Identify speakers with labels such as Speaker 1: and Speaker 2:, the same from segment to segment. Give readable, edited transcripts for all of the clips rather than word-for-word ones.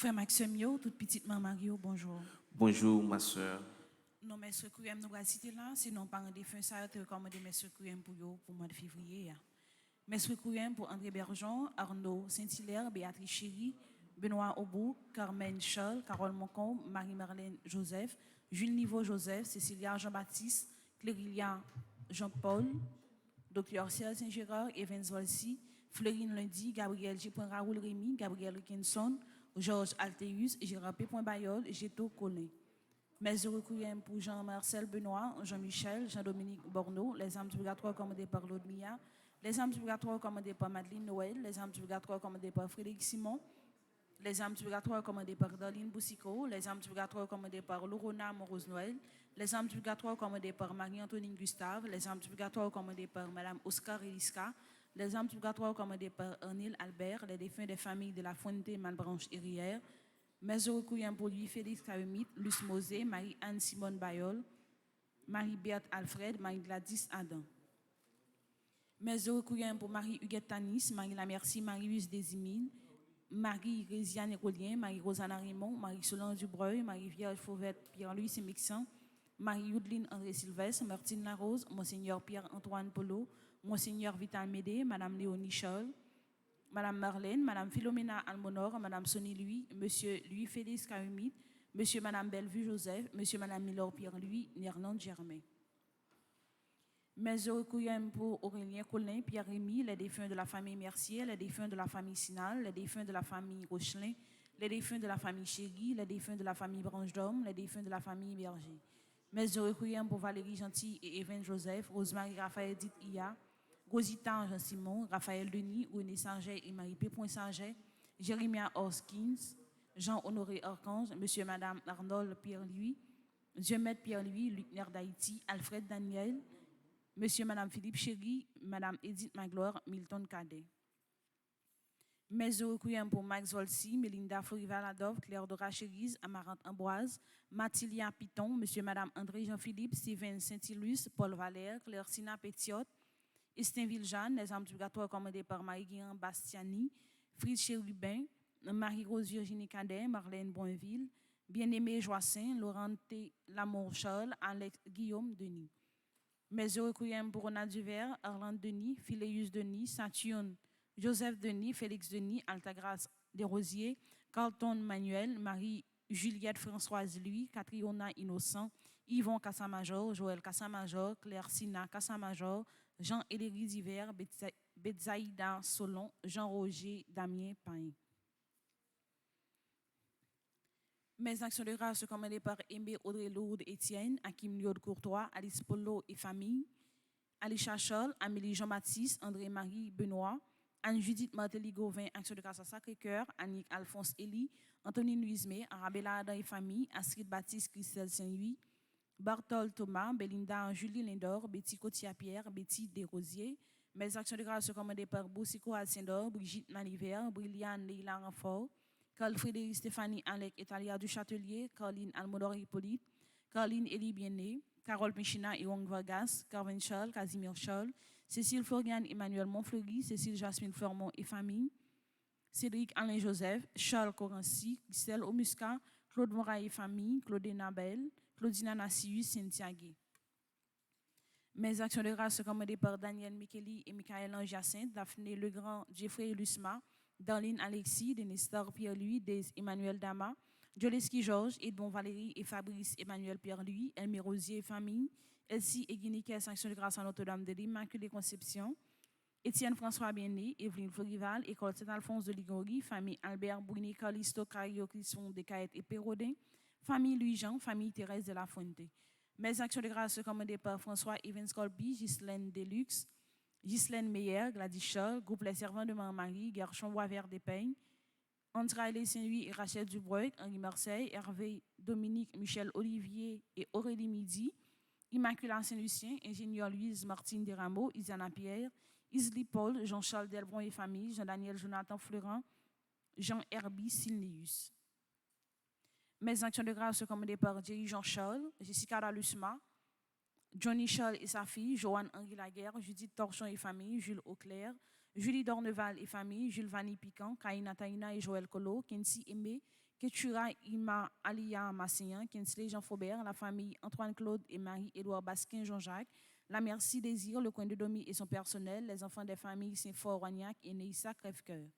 Speaker 1: Frère Maxime, toute petite maman Mario, bonjour.
Speaker 2: Bonjour, ma soeur.
Speaker 1: Non, mais ce que nous allons citer là, sinon par des fins, ça a été recommandé mes pour le mois de février. Mes pour André Bergeon, Arnaud Saint-Hilaire, Béatrice Chéry, Benoît Aubou, Carmen Charles, Carole Moncombe, Marie-Marlène Joseph, Jules Niveau Joseph, Cécilia Jean-Baptiste, Cléria Jean-Paul, Dr. Serge Saint-Gérard, Evans Walsi, Fleurine Lundi, Gabriel G. Raoul Rémy, Gabriel Rickinson, Georges Alteus, Gérard P. Bayol, Géto Colin. Mes heureux pour Jean-Marcel Benoît, Jean-Michel, Jean-Dominique Borneau, les âmes du purgatoire commandées par Laudemia, les âmes du purgatoire commandées par Madeleine Noël, les âmes du purgatoire commandées par Frédéric Simon, les âmes du purgatoire commandées par Darlene Boussico, les âmes du purgatoire commandées par Lorona Morose Noël, les âmes du purgatoire commandées par Marie-Antonine Gustave, les âmes du purgatoire commandées par Madame Oscar Eliska, les âmes du purgatoire commandées par Arnil Albert, les défunts des familles de la Fuente, Malbranche et Rière, mes heureux pour lui Félix Kaumit, Luce Mosé, Marie-Anne Simone Bayol, Marie-Berthe Alfred, Marie-Gladys Adam. Mes heureux pour Marie-Huguette Tanis, Marie-Lamercie, Marie-Luz Desimine, Marie-Résiane Écolien, Marie-Rosanna Raymond, Marie-Solange Dubreuil, Marie-Vierge Fauvette, Pierre-Louis Sémixan, Marie-Youdline André Sylvestre, Martine Larose, Monseigneur Pierre-Antoine Polo, Monseigneur Vital Médé, Madame Léonie Scholl, Madame Marlène, Madame Philomena Almonor, Madame Sonny Louis, Monsieur Louis-Félix Kaumit, Monsieur Madame Bellevue Joseph, Monsieur Madame Milor Pierre-Louis, Néerlande Germain. Mes heureux pour Aurélien Collin, Pierre-Rémy, les défunts de la famille Mercier, les défunts de la famille Sinal, les défunts de la famille Rochelin, les défunts de la famille Chéry, les défunts de la famille Branche d'Homme, les défunts de la famille Berger. Mes heureux pour Valérie Gentil et Evan Joseph, Rosemary Raphaël Dit Ia, Rosita Jean-Simon, Raphaël Denis, René Sanger et Marie P. Sanger, Jérémia Hoskins, Jean-Honoré Archange, Monsieur et Madame Arnold Pierre-Louis, Dieu-Maître Pierre-Louis, Luc Nair d'Haïti, Alfred Daniel, Monsieur et Madame Philippe Chéry, Madame Edith Magloire, Milton Cadet. Mes heureux pour Max Volsi, Melinda Florivaladov, Claire Dora Chérise, Amarante Ambroise, Mathilia Piton, Monsieur et Madame André Jean-Philippe, Steven Saint-Ilus, Paul Valère, Claire Sina Pétiot, Estinville Jeanne, les âmes du purgatoire commandées par Marie-Guérin Bastiani, Fritz Chérubin, Marie-Rose Virginie Cadet, Marlène Boinville, Bien-Aimé Joassin, Laurent T. Lamour Charles, Alex Guillaume Denis. Mes heureux pour Ronald Duvert, Arlande Denis, Philéus Denis, Saturne, Joseph Denis, Félix Denis, Altagrace Desrosiers, Carlton Manuel, Marie-Juliette Françoise Louis, Catriona Innocent, Yvon Cassamajor, Joël Cassamajor, Claire Sina Cassamajor, Jean-Éléry Diver, Betsaïda Solon, Jean-Roger Damien Pain. Mes actions de grâce sont commandées par Aimé Audrey Lourdes Étienne, Hakim Liode Courtois, Alice Polo et famille, Alice Chachol, Amélie Jean-Baptiste, André-Marie Benoît, Anne-Judith Martelly Gauvin, Action de grâce à Sacré-Cœur, Annick Alphonse Elie, Anthony Luismé, Arabella Adam et famille, Astrid Baptiste Christelle Saint-Louis, Bartol Thomas, Belinda Julie Lindor, Betty Cotia-Pierre, Betty Desrosiers. Mes actions de grâce sont commandées par Boussico Alcindor, Brigitte Maniver, Briliane Leila Renfort, Carl Frédéric Stéphanie Alec Etalia du Châtelier, Caroline Almodor Hippolyte, Caroline Elie Bienné, Carole Michina et Wong Vargas, Carvin Charles, Casimir Charles, Cécile Florian Emmanuel Montfleury, Cécile Jasmine Fermont et famille, Cédric Alain Joseph, Charles Corancy, Christelle Omusca, Claude Moraille et famille, Claudine Nabel, Claudina Nassius, Cynthia Gay. Mes actions de grâce sont commandées par Daniel Micheli et Michael Ange-Jacinthe, Daphné Legrand, Jeffrey Lusma, Darlene Alexis, Denistar Pierre-Louis, Des Emmanuel Dama, Joleski Georges, Edmond Valérie et Fabrice Emmanuel Pierre-Louis, Elmé Rosier et famille, Elsie Eguiniquet, Action de grâce à Notre-Dame de l'Immaculée Conception, Étienne François Bien-Né, Evelyne Florival, École Saint-Alphonse de Ligori, famille Albert Bruni, Calisto, Cario, Clisson, Descaillettes et Pérodin, famille Louis-Jean, famille Thérèse de la Fuente. Mes actions de grâce sont commandées par François Evans Colby, Ghislaine Deluxe, Ghislaine Meyer, Gladys Scholl, groupe Les Servants de Marie-Marie, Garchon Boisvert des Peignes, André Saint-Louis et Rachel Dubreuil, Henri Marseille, Hervé Dominique, Michel Olivier et Aurélie Midi, Immaculée Saint-Lucien, ingénieur Louise Martine Desrameaux, Isana Pierre, Isli Paul, Jean-Charles Delbron et famille, Jean-Daniel Jonathan Fleurant, Jean-Herbie Silneus. Mes actions de grâce sont commandées par Jerry Jean-Charles, Jessica Dalusma, Johnny Charles et sa fille, Joanne Henri Laguerre, Judith Torchon et famille, Jules Auclair, Julie Dorneval et famille, Jules Vanny Piquant, Kaina Taina et Joël Colo, Kensi Aimé, Ketura Ima Alia Masséen, Kensley Jean Faubert, la famille Antoine Claude et Marie-Édouard Basquin Jean-Jacques, la Merci Désir, le coin de Domi et son personnel, les enfants des familles Saint-Fort-Wagnac et Neissa Crèvecoeur.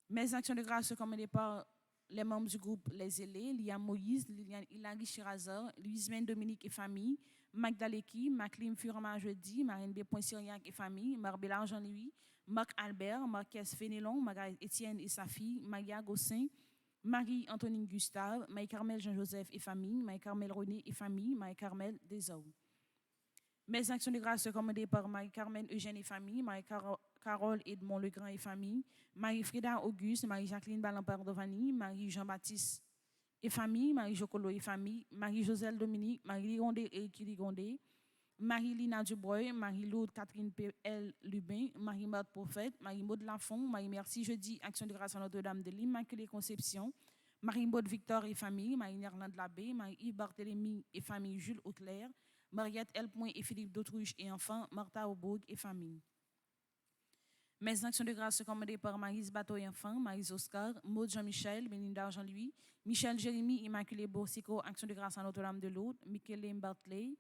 Speaker 1: Mes actions de grâce sont commandées par les membres du groupe Les Ailés, Lia Moïse, Liliane Hilary Chirazor, Louise-Maine Dominique et famille, Magdaleki, Maclim Furama Jeudi, Marine B. Syriac et famille, Marbella Jean-Louis, Marc Albert, Marquès Fénélon, Margaret Étienne et sa fille, Maria Gossin, Marie-Antonine Gustave, Marie-Carmel Jean-Joseph et famille, Marie-Carmel René et famille, Marie-Carmel Desaou. Mes actions de grâce sont commandées par Marie-Carmen Eugène et famille, Marie-Carole Edmond Legrand et famille, Marie-Frida Auguste, Marie-Jacqueline Balampard-Dovani, Marie-Jean-Baptiste et famille, Marie-Jocolo et famille, Marie-Joselle Dominique, Marie-Ligondé et Kiligondé, Marie-Lina Dubreuil, Marie-Laude Catherine P.L. Lubin, Marie-Marthe Prophète, Marie-Maude Lafont, Marie-Merci Jeudi, Action de grâce à Notre-Dame de l'Immaculée Conception, Marie-Maude Victor et famille, Marie-Nerlande Labbé, Marie-Yves Barthélemy et famille, Jules Auclair, Mariette L. et Philippe d'Autruche et enfants, Martha Aubourg et famille. Mes actions de grâce sont commandées par Marise Bateau et enfants, Marise Oscar, Maud Jean-Michel, Belinda Jean-Louis, Michel Jérémy, Immaculée Boursicot, Action de grâce à Notre-Dame de Lourdes, Michele Bartley,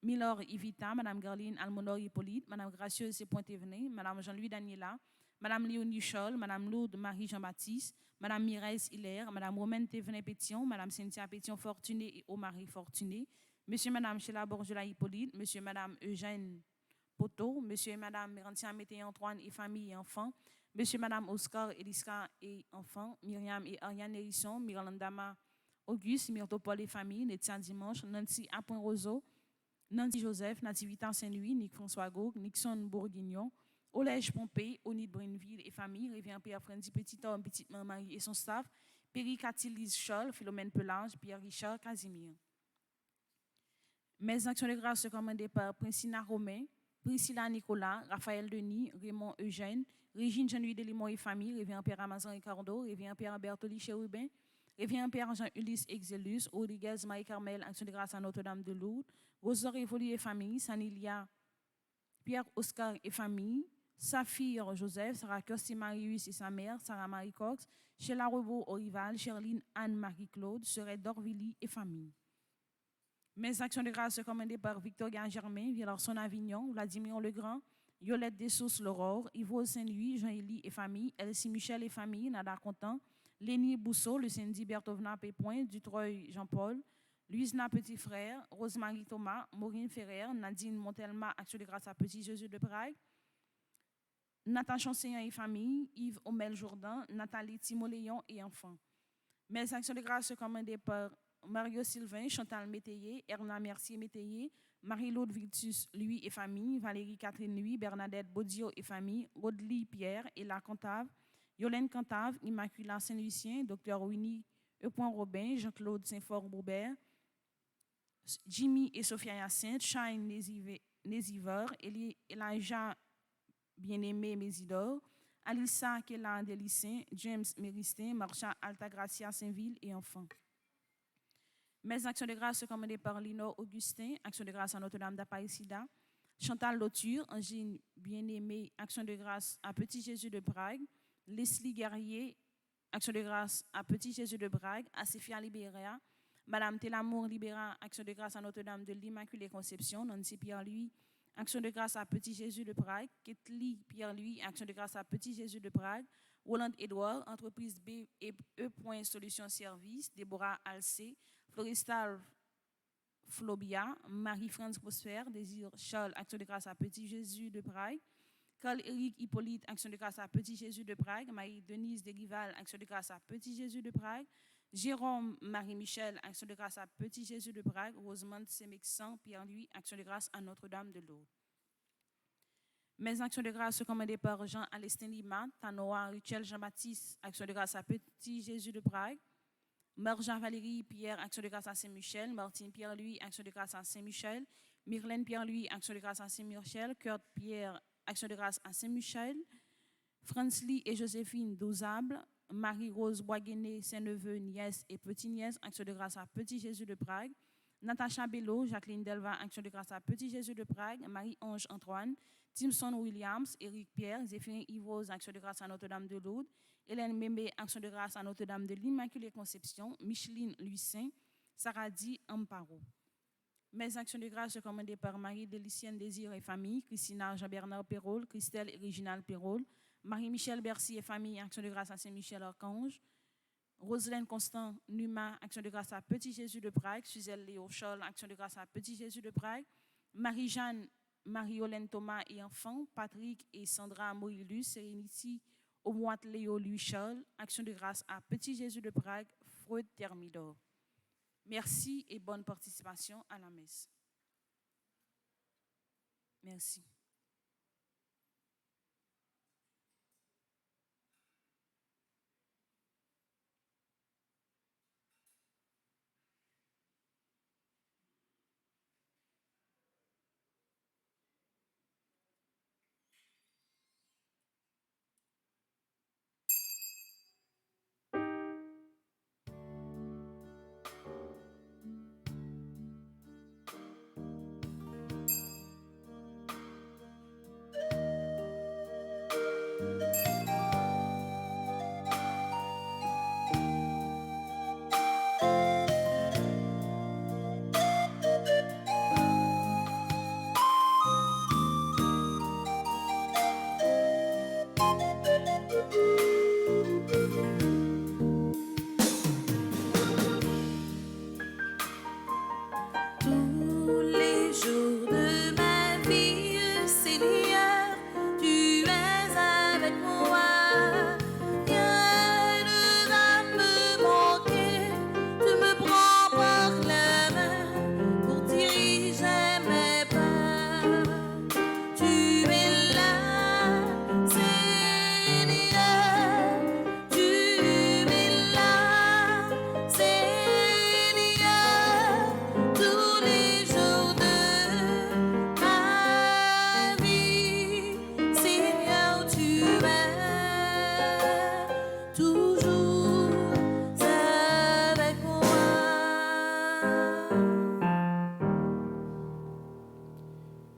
Speaker 1: Milor Ivita, Madame Garline Almonor Hippolyte, Madame Gracieuse et Pointe-Venay, Madame Jean-Louis Daniela, Madame Léonie Scholl, Madame Lourdes Marie Jean-Baptiste, Madame Mireille Hilaire, Madame Romaine Thévenet Pétion, Madame Cynthia Pétion Fortuné et Omari Fortuné, Monsieur et Madame Sheila Borgela Hippolyte, Monsieur et Madame Eugène Poteau, Monsieur et Madame Mérantia Mété Antoine et famille et enfants, Monsieur et Madame Oscar Eliska et enfants, Myriam et Ariane Hérisson, Mirlandama Auguste, Myrtopole et famille, Netia Dimanche, Nancy Appoint Roseau, Nancy Joseph, Nativita Saint-Louis, Nick François Gaugue, Nixon Bourguignon, Olège Pompé, Onide Brinville et famille, Révérend Pierre Frenzy Petit Homme, Petite Marie et son staff, Péri Catilise Scholl, Philomène Pelage, Pierre Richard Casimir. Mes actions de grâce sont commandées par Princina Romain, Priscilla Nicolas, Raphaël Denis, Raymond Eugène, Régine Jean-Louis Delimont et famille, Révérend Père Amazon Ricardo, Révérend Père Bertoli Chérubin, Révérend Père Jean-Ulysse Exelus, Rodriguez Marie-Carmel, Action de grâce à Notre-Dame de Lourdes, Rosor Évoli et famille, Sanilia, Pierre Oscar et famille, Saphir Joseph, Sarah Kirsti Marius et sa mère, Sarah Marie Cox, Sheila Rebaud Orival, Cherline Anne-Marie-Claude, Serette Dorvilly et famille. Mes actions de grâce sont commandées par Victoria Germain, Villarson Avignon, Vladimir Legrand, Yolette Dessous L'aurore, Yves Saint-Louis, Jean-Élie et famille, Elsie Michel et famille, Nada Contant, Lénie Bousseau, le Cindy Bertovna Pépoint, Dutreuil Jean-Paul, Louise-Na Petit Frère, Rosemary Thomas, Maureen Ferrer, Nadine Montelma, Action de grâce à Petit Jésus de Prague, Nathan Chancéan et famille, Yves Omel Jourdain, Nathalie Timoléon et enfants. Mes actions de grâce sont commandées par Mario Sylvain, Chantal Métayer, Erna Mercier Métayer, Marie-Laude Viltus, lui et famille, Valérie Catherine Lui, Bernadette Baudio et famille, Rodely Pierre et la Cantave, Yolène Cantave, Immaculée Saint-Lucien, Dr Winnie E. Robin, Jean-Claude Saint-Fort-Boubert, Jimmy et Sophia Hyacinthe, Shine Néziver, Elijah Bien-Aimé Mésidor, Alissa Kélan Delissin, James Méristin, Marcha Altagracia Saint-Ville et enfants. Mes actions de grâce sont commandées par Lino Augustin, Action de grâce à Notre-Dame d'Apaïsida, Chantal Loture, Angine Bien-Aimée, Action de grâce à Petit Jésus de Prague, Leslie Guerrier, Action de grâce à Petit Jésus de Prague, Asifia Libéria, Madame Télamour Libéra, Action de grâce à Notre-Dame de l'Immaculée Conception. Nancy Pierre-Louis, Action de grâce à Petit Jésus de Prague. Ketli Pierre-Louis, Action de grâce à Petit Jésus de Prague. Roland Edouard, entreprise B et E. Solutions Service. Déborah Alcé, Floristal Flobia, Marie-France Prosper, Désir Charles, Action de grâce à Petit Jésus de Prague. Carl-Éric Hippolyte, Action de grâce à Petit Jésus de Prague. Marie-Denise Desrival, Action de grâce à Petit Jésus de Prague. Jérôme Marie-Michel, Action de grâce à Petit Jésus de Prague. Rosemont Semexan, Pierre-Louis, Action de grâce à Notre-Dame de Lourdes. Mes actions de grâce sont commandées par Jean-Alestin Lima, Tanoa Richel Jean-Baptiste, Action de grâce à Petit Jésus de Prague. Mère Jean-Valérie Pierre, Action de grâce à Saint-Michel. Martine Pierre-Louis, Action de grâce à Saint-Michel. Myrlène Pierre-Louis, Action de grâce à Saint-Michel. Kurt Pierre, Action de grâce à Saint-Michel. Franz-Lee et Joséphine Dozable. Marie-Rose Boisguené, Saint-Neveu, nièce et petit-nièce, Action de grâce à Petit Jésus de Prague. Natacha Bello, Jacqueline Delva, Action de grâce à Petit Jésus de Prague. Marie-Ange Antoine. Timson Williams, Éric Pierre, Zéphirin Yvos, Action de grâce à Notre-Dame de Lourdes. Hélène Mémé, Action de grâce à Notre-Dame de l'Immaculée Conception. Micheline Lucin, Saradi Amparo. Mes actions de grâce sont commandées par Marie-Délicienne Désir et famille, Christina Jean-Bernard Perrault, Christelle et Réginald Perrault, Marie-Michel Bercy et famille, Action de grâce à Saint-Michel-Archange, Roselaine Constant Numa, Action de grâce à Petit Jésus de Prague, Suzelle Léo Scholl, Action de grâce à Petit Jésus de Prague, Marie-Jeanne, Marie-Olène Thomas et enfants, Patrick et Sandra Morilus, Sérénity, Omoat Léo Louis Scholl, Action de grâce à Petit Jésus de Prague, Freud Thermidor. Merci et bonne participation à la messe. Merci.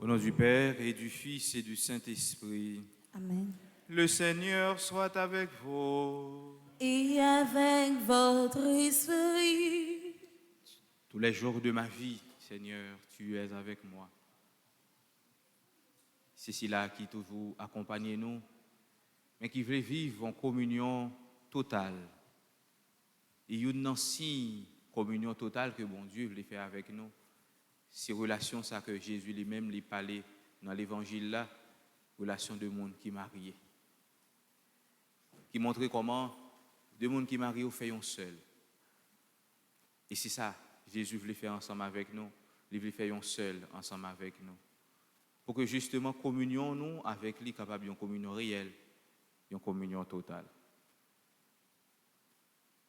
Speaker 2: Au nom du Père et du Fils et du Saint-Esprit.
Speaker 3: Amen.
Speaker 2: Le Seigneur soit avec vous.
Speaker 3: Et avec votre esprit.
Speaker 2: Tous les jours de ma vie, Seigneur, tu es avec moi. C'est cela qui toujours accompagne nous, mais qui veut vivre en communion totale. Et il y a une signe communion totale que bon Dieu veut faire avec nous. Ces relations, ça que Jésus lui-même lui parlait dans l'évangile là, relation de monde qui marié. Qui montrait comment deux mondes qui marient fait un seul. Et c'est ça, Jésus voulait faire ensemble avec nous. Il voulait faire un seul ensemble avec nous. Pour que justement, communion nous avec lui, capable d'une communion réelle, une communion totale.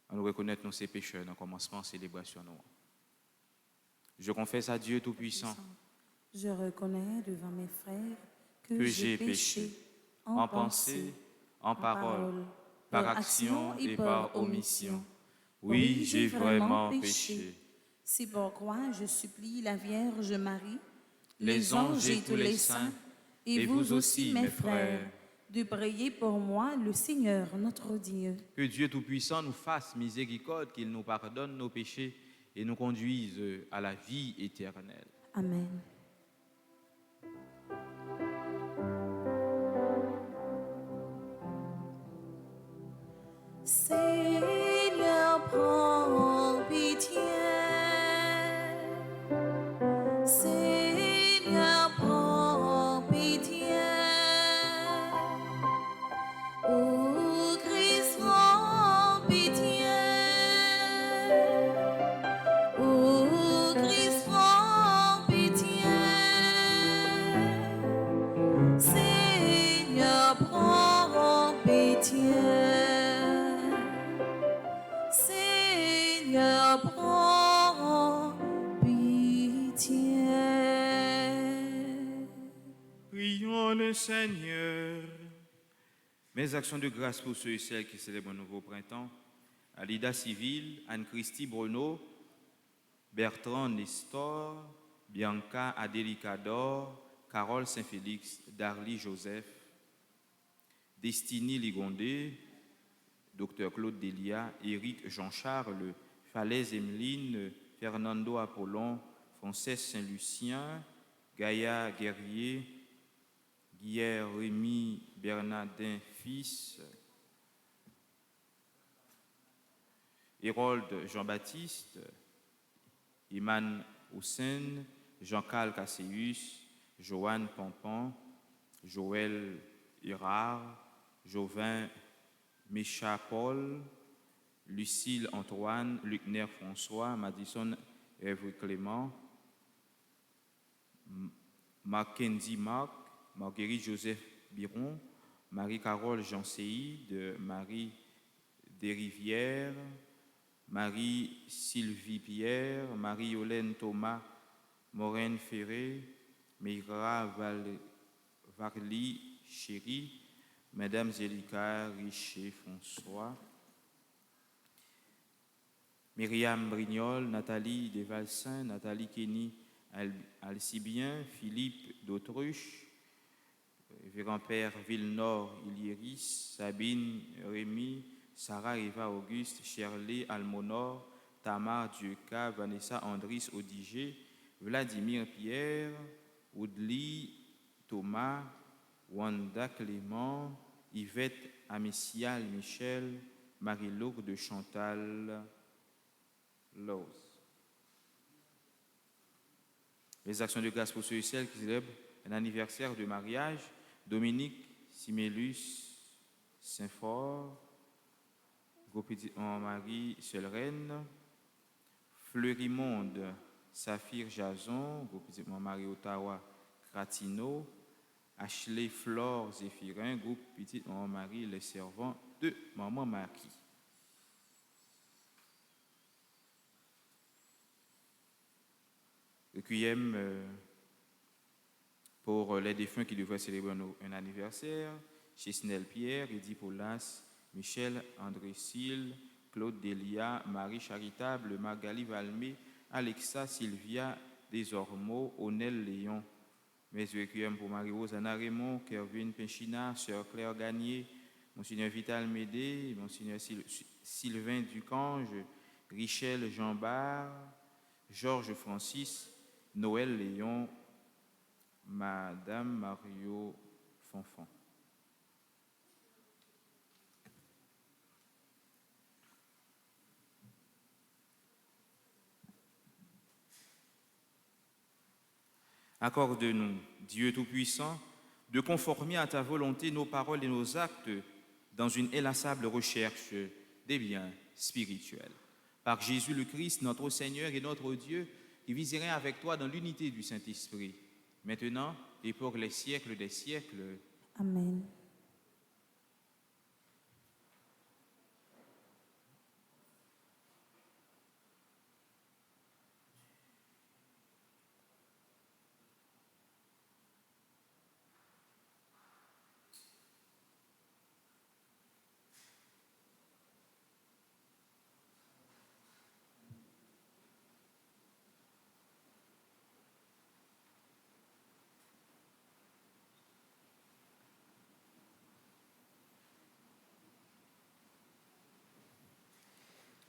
Speaker 2: On nous reconnaît nos ces pécheurs dans le commencement de célébration. Je confesse à Dieu Tout-Puissant.
Speaker 3: Je reconnais devant mes frères
Speaker 2: que j'ai péché en pensée, en parole, par action et par omission. Oui, j'ai vraiment péché.
Speaker 3: C'est pourquoi je supplie la Vierge Marie,
Speaker 2: les anges et tous les saints, et vous aussi, mes frères,
Speaker 3: de prier pour moi le Seigneur notre Dieu.
Speaker 2: Que Dieu Tout-Puissant nous fasse miséricorde, qu'il nous pardonne nos péchés et nous conduise à la vie éternelle.
Speaker 3: Amen. Seigneur, prends pitié. Seigneur, prends pitié. Ô Christ, prends pitié. Ô Christ, prends pitié. Seigneur, prends pitié. Seigneur, prends pitié.
Speaker 2: Prions le Seigneur. Mes actions de grâce pour ceux et celles qui célèbrent un nouveau printemps. Alida Civil, Anne-Christie Bruno, Bertrand Nestor, Bianca Adélicador, Carole Saint-Félix, Darly Joseph, Destiny Ligondé, Dr Claude Delia, Éric Jean-Charles, Falaise Emeline, Fernando Apollon, Frances Saint-Lucien, Gaïa Guerrier, Guillaume Rémy Bernardin Fils, Hérold Jean-Baptiste, Iman Houssen, Jean-Carl Casséus, Joanne Pampan, Joël Hirard, Jovin Mécha Paul, Lucille Antoine, Lucner François, Madison Evry Clément, Mackenzie Marc, Marguerite Joseph Biron, Marie-Carole Jean-Séide, Marie Desrivières, Marie-Sylvie Pierre, Marie-Yolène Thomas, Maureen Ferré, Meira Varly Chéri, Madame Zélika Richer François, Myriam Brignol, Nathalie Desvalsin, Nathalie Kenny Alcibien, Philippe d'Autruche, Véran-Père Villenor Ilieris, Sabine Rémy, Sarah Eva Auguste, Shirley Almonor, Tamar Dieuca, Vanessa Andris Odigé, Vladimir Pierre, Oudli Thomas, Wanda Clément, Yvette Amissial Michel, Marie-Laure de Chantal Laus. Les actions de grâce pour ceux et celles qui célèbrent un anniversaire de mariage: Dominique Simélus Saint-Fort, Marie Seule-Reine, Fleury-Monde Saphir Jason, Marie Ottawa Cratino, Ashley Flore Zéphirin, groupe Petite Maman Marie, les servants de Maman Marie. Requiem pour les défunts qui devraient célébrer un anniversaire: Chisnel Pierre, Edith Paulas, Michel André Sil, Claude Delia, Marie Charitable, Magali Valmé, Alexa Sylvia Desormeaux, Onel Léon. Mes requiem pour Marie-Rose Anna Raymond, Kervin Pinchina, Sœur Claire Gagné, Monseigneur Vital Médé, Monseigneur Sylvain Ducange, Richel Jean Bar, Georges Francis, Noël Léon, Madame Mario Fonfon. Accorde-nous, Dieu Tout-Puissant, de conformer à ta volonté nos paroles et nos actes dans une inlassable recherche des biens spirituels. Par Jésus le Christ, notre Seigneur et notre Dieu, qui viserait avec toi dans l'unité du Saint-Esprit, maintenant et pour les siècles des siècles.
Speaker 3: Amen.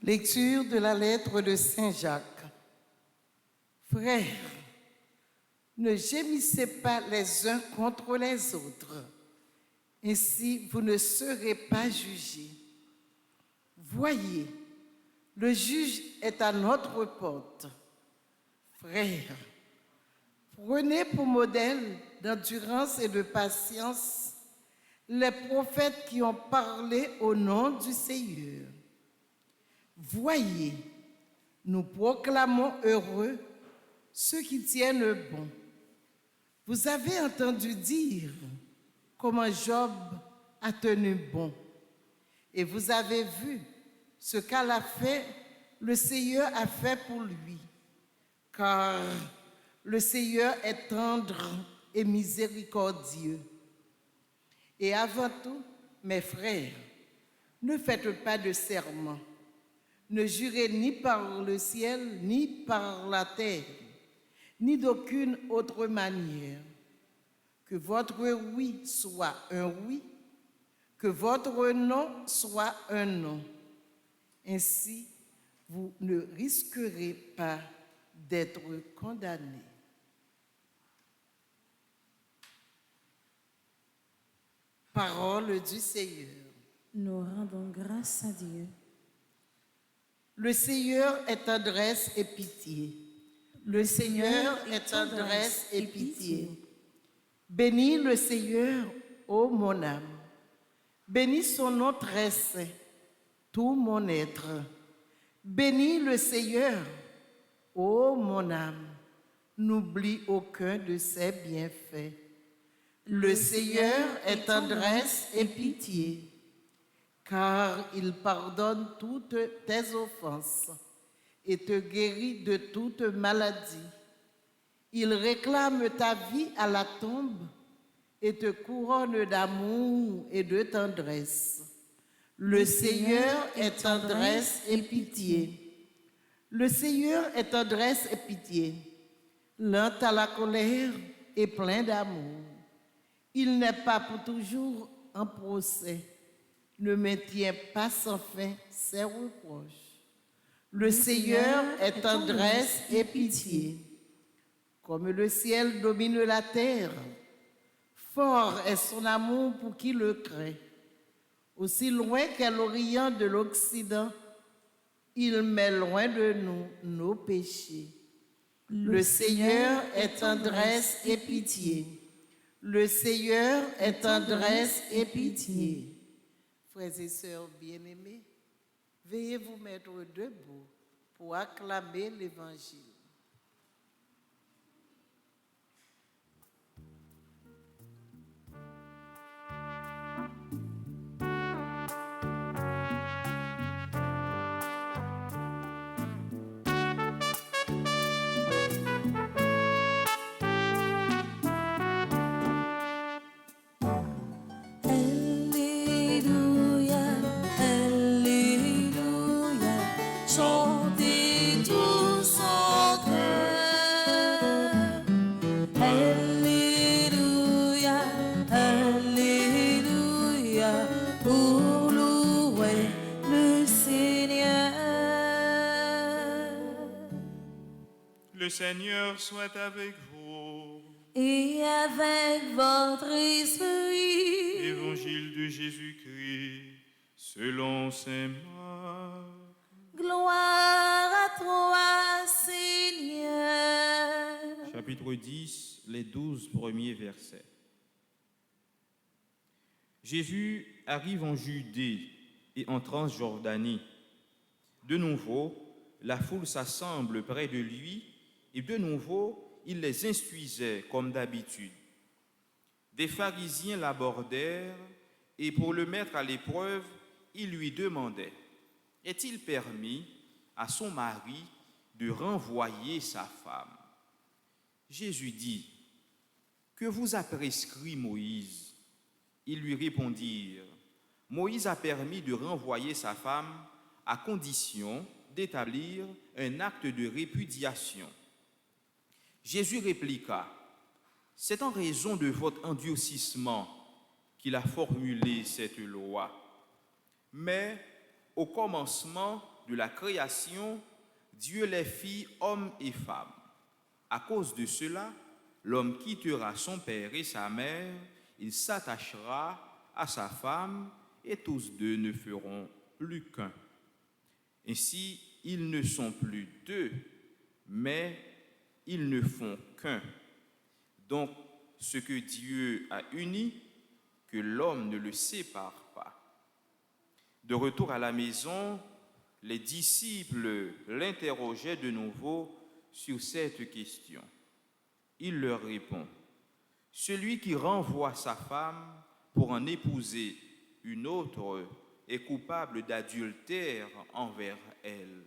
Speaker 4: Lecture de la lettre de Saint Jacques. Frères, ne gémissez pas les uns contre les autres, ainsi vous ne serez pas jugés. Voyez, le juge est à notre porte. Frères, prenez pour modèle d'endurance et de patience les prophètes qui ont parlé au nom du Seigneur. Voyez, nous proclamons heureux ceux qui tiennent bon. Vous avez entendu dire comment Job a tenu bon. Et vous avez vu ce le Seigneur a fait pour lui. Car le Seigneur est tendre et miséricordieux. Et avant tout, mes frères, ne faites pas de serment. Ne jurez ni par le ciel, ni par la terre, ni d'aucune autre manière. Que votre oui soit un oui, que votre non soit un non. Ainsi, vous ne risquerez pas d'être condamnés. Parole du Seigneur.
Speaker 3: Nous rendons grâce à Dieu.
Speaker 4: Le Seigneur est tendresse et pitié. Le Seigneur est tendresse et pitié. Bénis le Seigneur, ô mon âme. Bénis son nom très saint, tout mon être. Bénis le Seigneur, ô mon âme. N'oublie aucun de ses bienfaits. Le Seigneur est tendresse et pitié, car il pardonne toutes tes offenses et te guérit de toute maladie. Il réclame ta vie à la tombe et te couronne d'amour et de tendresse. Le Seigneur est tendresse et pitié. Le Seigneur est tendresse et pitié, lent à la colère et plein d'amour. Il n'est pas pour toujours en procès, ne maintient pas sans fin ses reproches. Le Seigneur est tendresse et pitié. Comme le ciel domine la terre, fort est son amour pour qui le craint. Aussi loin qu'est l'Orient de l'Occident, il met loin de nous nos péchés. Le Seigneur est tendresse et pitié. Le Seigneur est tendresse et pitié. Frères et sœurs bien-aimés, veuillez vous mettre debout pour acclamer l'Évangile.
Speaker 3: Chantez tous en chœur. Alléluia, Alléluia, pour louer le Seigneur.
Speaker 5: Le Seigneur soit avec vous.
Speaker 3: Et avec votre esprit.
Speaker 5: Évangile de Jésus-Christ selon saint Marc.
Speaker 3: Gloire à toi, Seigneur.
Speaker 2: Chapitre 10, les 12 premiers versets. Jésus arrive en Judée et en Transjordanie. De nouveau, la foule s'assemble près de lui et de nouveau, il les instruisait comme d'habitude. Des pharisiens l'abordèrent et pour le mettre à l'épreuve, ils lui demandaient: est-il permis à son mari de renvoyer sa femme? Jésus dit: que vous a prescrit Moïse? Ils lui répondirent: Moïse a permis de renvoyer sa femme à condition d'établir un acte de répudiation. Jésus répliqua: c'est en raison de votre endurcissement qu'il a formulé cette loi. Mais au commencement de la création, Dieu les fit hommes et femmes. À cause de cela, l'homme quittera son père et sa mère, il s'attachera à sa femme, et tous deux ne feront plus qu'un. Ainsi, ils ne sont plus deux, mais ils ne font qu'un. Donc, ce que Dieu a uni, que l'homme ne le sépare pas. De retour à la maison, les disciples l'interrogeaient de nouveau sur cette question. Il leur répond, « Celui qui renvoie sa femme pour en épouser une autre est coupable d'adultère envers elle.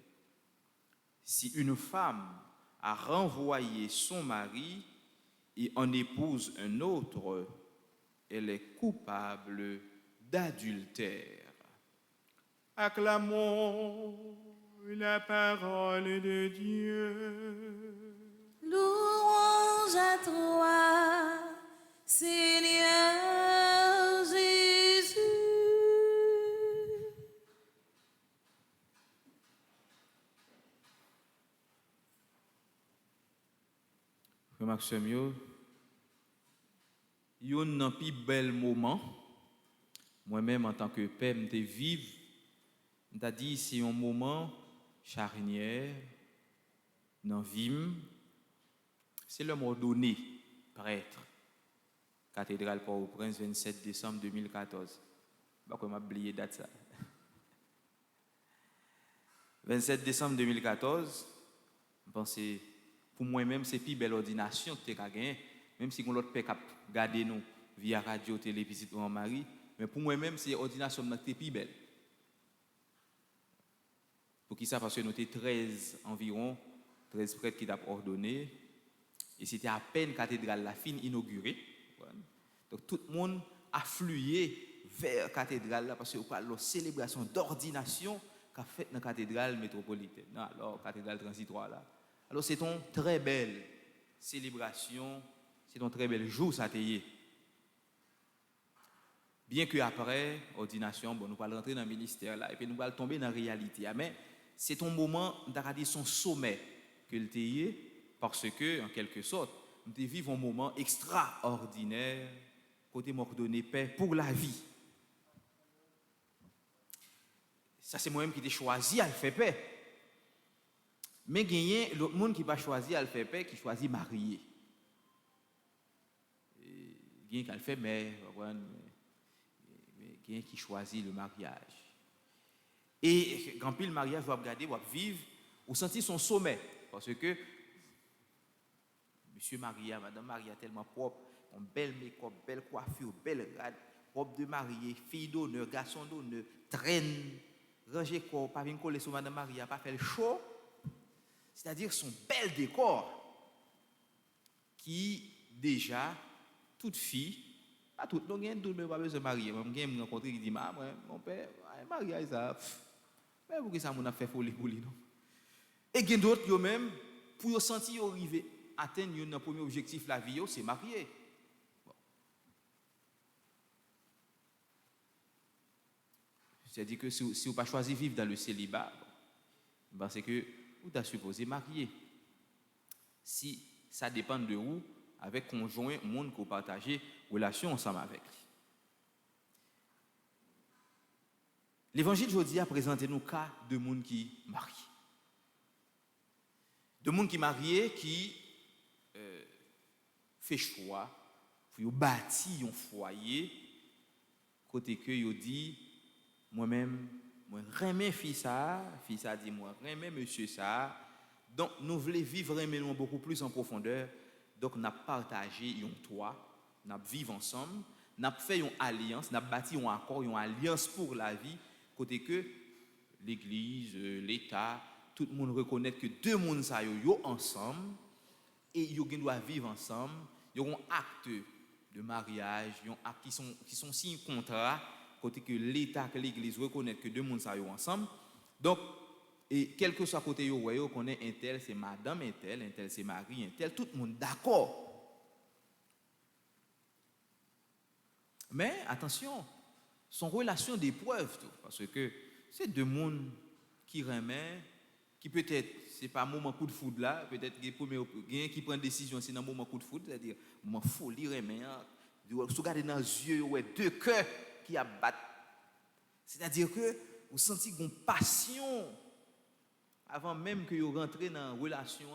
Speaker 2: Si une femme a renvoyé son mari et en épouse un autre, elle est coupable d'adultère. »
Speaker 5: Acclamons la parole de Dieu.
Speaker 1: Louange à toi, Seigneur Jésus.
Speaker 2: Frère Maxime, yon nan pi bel moment, moi-même en tant que père, m'te vive, m'ta dit c'est un moment charnière dans vie, c'est le mot donné prêtre, cathédrale Port-au-Prince, 27 décembre 2014. Bah quoi m'a oublié date ça. 27 décembre 2014, je pense pour moi-même c'est plus belle ordination que tu as gagné, même si on l'autre peut garder nous via radio, télé, visite en mari, mais pour moi-même c'est ordination qui est plus belle. Pour qui ça parce que nous étions 13 environ, 13 prêtres qui t'ont ordonné et c'était à peine cathédrale la fin inaugurée. Donc tout le monde affluait vers la cathédrale là parce que parle de célébration d'ordination qu'a fait dans la cathédrale métropolitaine. Non, alors cathédrale transitoire là. Alors c'est une très belle célébration, c'est un très bel jour ça t'est. Bien que après ordination, bon, nous allons rentrer dans le ministère là et puis nous allons tomber dans la réalité. Mais c'est un moment d'arrêter son sommet que le t'est parce que en quelque sorte, nous vivons un moment extraordinaire côté m'ordonné paix pour la vie. Ça c'est moi-même qui t'ai choisi à le faire paix. Mais il y a l'autre monde qui va choisir à le faire paix, qui choisit marier. Il y a qui le fait mais il y a qui choisit le mariage. Et quand puis le mariage va regarder, va vivre, ou sentir son sommet parce que Monsieur Maria, Madame Maria tellement propre, une belle make-up, belle coiffure, belle rade, robe de mariée, fille d'honneur, garçon d'honneur, traîne, ranger corps, pas venir coller sur Madame Maria, pas faire le show. C'est-à-dire son bel décor qui déjà toute fille, pas toute, donc il y a tout même pas besoin de marier. Moi j'ai rencontré qui dit mon père, mariage ça. Mais pourquoi ça m'a fait folie pour lui non? Et il y a d'autres yo même pour yo sentir arriver atteindre notre premier objectif la vie c'est marier. Bon. C'est-à-dire que si vous pas choisi vivre dans le célibat, bon, c'est que vous êtes supposé marier. Si ça dépend de vous, avec conjoint, monde que vous partagez relation ensemble avec. L'évangile aujourd'hui a présenté nos cas de monde qui marient. De monde qui marié qui fait choix pour bâtir un foyer côté que yo dit moi-même moi remets fils ça dit moi remets monsieur ça donc nous voulons vivre vraiment beaucoup plus en profondeur donc n'a partagé un toit n'a vivre ensemble n'a fait une alliance n'a bâti un accord une alliance pour la vie côté que l'église l'état tout le monde reconnaît que deux mondes ça yo ensemble et yo doivent vivre ensemble ils ont un acte de mariage ils ont acte qui sont signés contrat côté que l'état que l'église reconnaît que deux mondes ça yo ensemble donc et quel que soit côté yo voyez connaît un tel c'est madame un tel c'est mari un tel tout le monde d'accord mais attention son relation d'épreuve parce que c'est deux mondes qui remet qui peut-être c'est pas un moment coup de foudre là, peut-être qu'il y a qui prend décision c'est dans un moment coup de foudre, c'est-à-dire moment folie remet, vous regardez dans les yeux, ouais, deux cœurs qui abattent. C'est-à-dire que vous sentez une passion avant même que vous rentrez dans une relation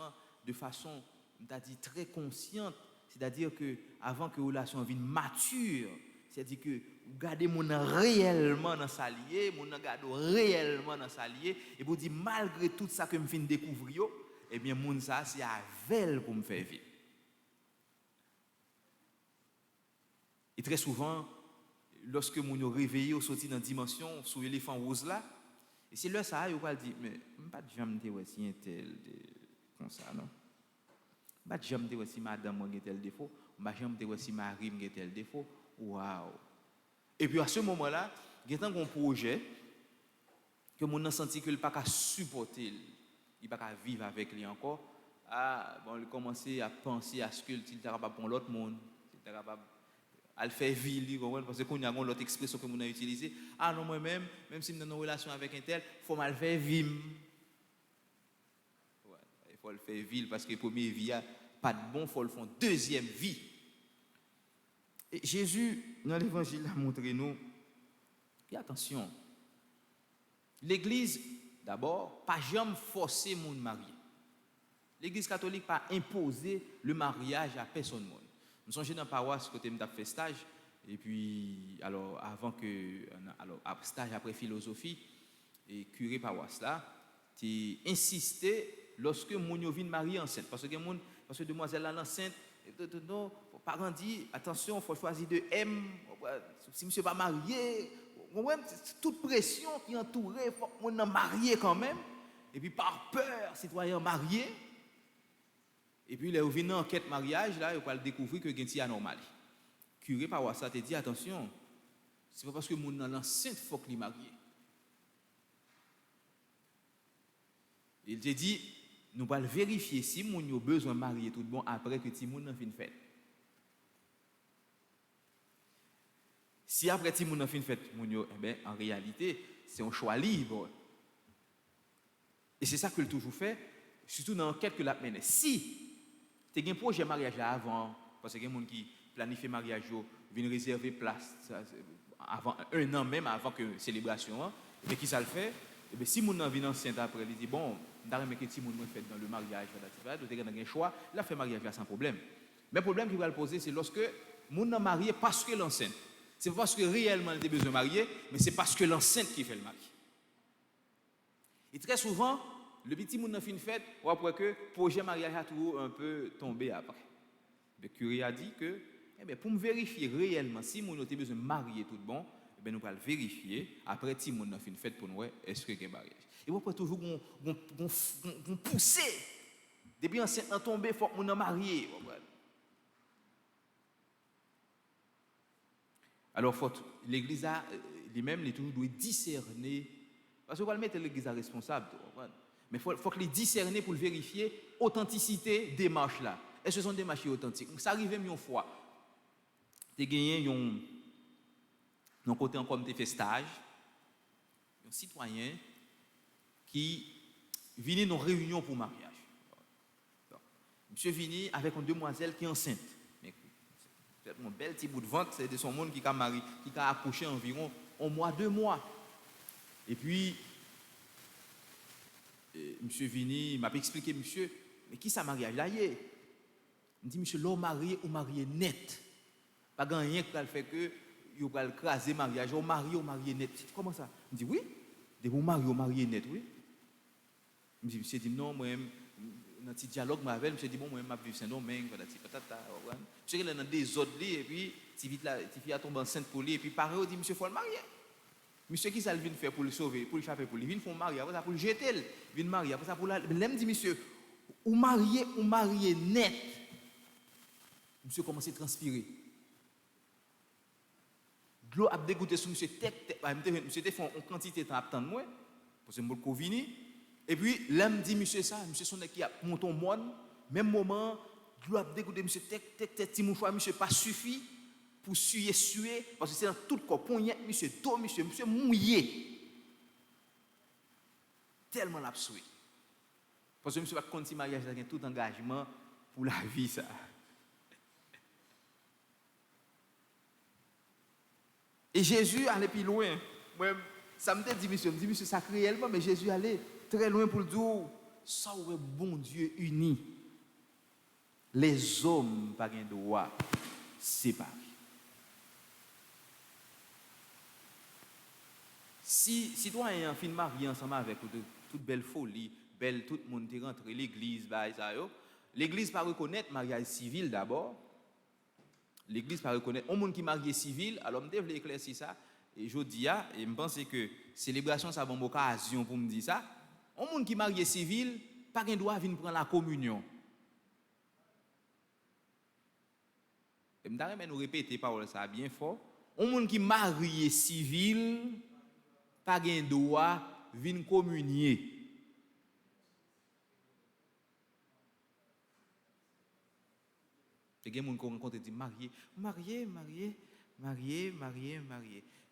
Speaker 2: de façon, on dit, très consciente. C'est-à-dire que avant que la relation vienne mature, c'est-à-dire que vous gardez mon réellement dans sa liée, mon garde réellement dans sa liée, et vous dites malgré tout ça que je viens de découvrir, eh bien mon ça c'est avec pour me faire vivre. Et très souvent, lorsque mon yo réveillé ou sorti dans dimension sous l'éléphant rose là, et c'est là ça, il va dire mais pas de jamais te voir si un tel comme ça non. Pas de jamais te voir si madame a tel défaut, pas jamais te voir si Marie a tel défaut. Waouh. Et puis à ce moment-là, il y a un projet que mon a senti que il pas qu'à supporter, il pas qu'à vivre avec lui encore. Ah, bon, il commençait à penser à ce qu'il était capable pour l'autre monde, il était capable à le faire vivre, parce que qu'on y a une autre expression que mon a utilisée. Ah non, moi-même, même si je suis dans une relation avec un tel, il faut mal faire vivre. Ouais, il faut le faire vivre parce que première vie, pas de bon, il faut le faire deuxième vie. Et Jésus, dans l'évangile, a montré nous, et attention, l'Église, d'abord, pas jamais forcer mon marié. L'Église catholique pas imposer le mariage à personne. Nous sommes dans la paroisse côté de fait stage, et puis, alors, stage après philosophie, et curé paroisse là, tu insisté lorsque mon vient marier enceinte. Parce que demoiselle là enceinte, non, parents dit attention, il faut choisir de M. Si monsieur pas marié, toute pression qui entoure, il faut qu'on soit marié quand même. Et puis par peur, citoyen marié. Et puis là, vous venez en quête mariage, là, vous allez découvrir que c'est anormal. Curé par ça te dit attention, c'est pas parce que mon enceinte faut qu'il marié. Il te dit nous allons vérifier si mon a besoin de marier tout bon après que Timoun a fait une fête. Si après Timoun a fait une fête, eh ben, en réalité, c'est un choix libre. Et c'est ça que le toujours fait, surtout dans l'enquête que l'a mené. Si tu as un projet de mariage là avant, parce qu'il y a des gens qui planifient le mariage, viennent réserver place avant, un an même avant que la célébration, mais qui ça le fait, et bien, si mon a vient enceinte après, il dit bon, d'ailleurs que si mon fait dans le mariage, tu as un choix, il a fait mariage là sans problème. Mais le problème qu'il va le poser, c'est lorsque mon a marié parce que l'enceinte. C'est pas parce que réellement il a besoin de marier, mais c'est parce que l'enceinte qui fait le mari. Et très souvent, le petit moun a fait une fête, ou après que le projet mariage a toujours un peu tombé après. Le curé a dit que, eh bien, pour me vérifier réellement si mon a besoin de marier tout bon, eh bien, nous allons vérifier après si mon a fait une fête pour nous, est-ce qu'il y a un mariage. Et vous pouvez toujours pousser. Depuis enceinte a tombé, il faut que mon a marié. Alors, l'Église a lui-même, il doit discerner. Parce qu'on va le mettre l'Église responsable. Mais il faut qu'il discerner pour le vérifier authenticité des démarches là. Est-ce que ce sont des démarches authentiques? Ça arrive même une fois. Tu as gagné un côté encore comme tu fait stage, un citoyen qui vient dans une réunion pour mariage. Monsieur vient avec une demoiselle qui est enceinte. C'est un bel petit bout de ventre, c'est de son monde qui a marié, qui a accouché environ 1 mois, 2 mois. Et puis, monsieur Vini m'a expliqué, monsieur, mais qui ça mariage là? Il me dit, monsieur, l'homme marié ou marié net. Pas rien qui fait que vous va craser mariage, ou marié net. Comment ça? Il me dit, oui, de vous marié net, oui. Il me dit, monsieur, dit non, moi-même, dans un petit dialogue avec monsieur dit, bon, moi-même, je vis Saint-Domingue, monsieur, il est dans des autres lits, et puis, si vite là, si fille a tombé enceinte pour lui, et puis, pareil, il dit, monsieur, il faut le marier. Monsieur, qui ça vient faire pour le sauver, pour le chapper pour lui? Il vient faire marier, après ça, pour le jeter, il vient marier, après ça, pour la. L'aime dit, monsieur, ou marié net. Monsieur commence à transpirer. De l'eau a dégoûté sur monsieur, monsieur a fait une quantité de temps à attendre moi, parce que je suis venu. Et puis, l'aime dit, monsieur, ça, monsieur, son qui a monté au monde, même moment, de l'eau a dégoûté, monsieur, petit mouchoir, monsieur, pas suffi. Pour suer, parce que c'est dans tout le corps, poignette, monsieur, dos, monsieur mouillé. Tellement l'absoué. Parce que je ne suis pas contre si mariage a tout engagement pour la vie, ça. Et Jésus allait plus loin. Moi, ça me dit, monsieur, ça réellement, mais Jésus allait très loin pour le dire, ça aurait bon Dieu uni. Les hommes, par un droit, séparés. Si toi, tu as un film marié ensemble avec toute belle folie, tout le monde est rentré, l'église, l'église ne reconnaître le mariage civil d'abord. L'église ne reconnaître. Un monde qui est marié civil, alors je vais éclaircir ça. Et je dis, et je pense que célébration, ça va une occasion pour me dire ça. Un monde qui est marié civil, pas qu'un doit venir prendre la communion. Et je vais nous répéter parole ça bien fort. Un monde qui est marié civil, pas qu'un doit venir communier. Il y a des gens qui rencontrent et disent marié.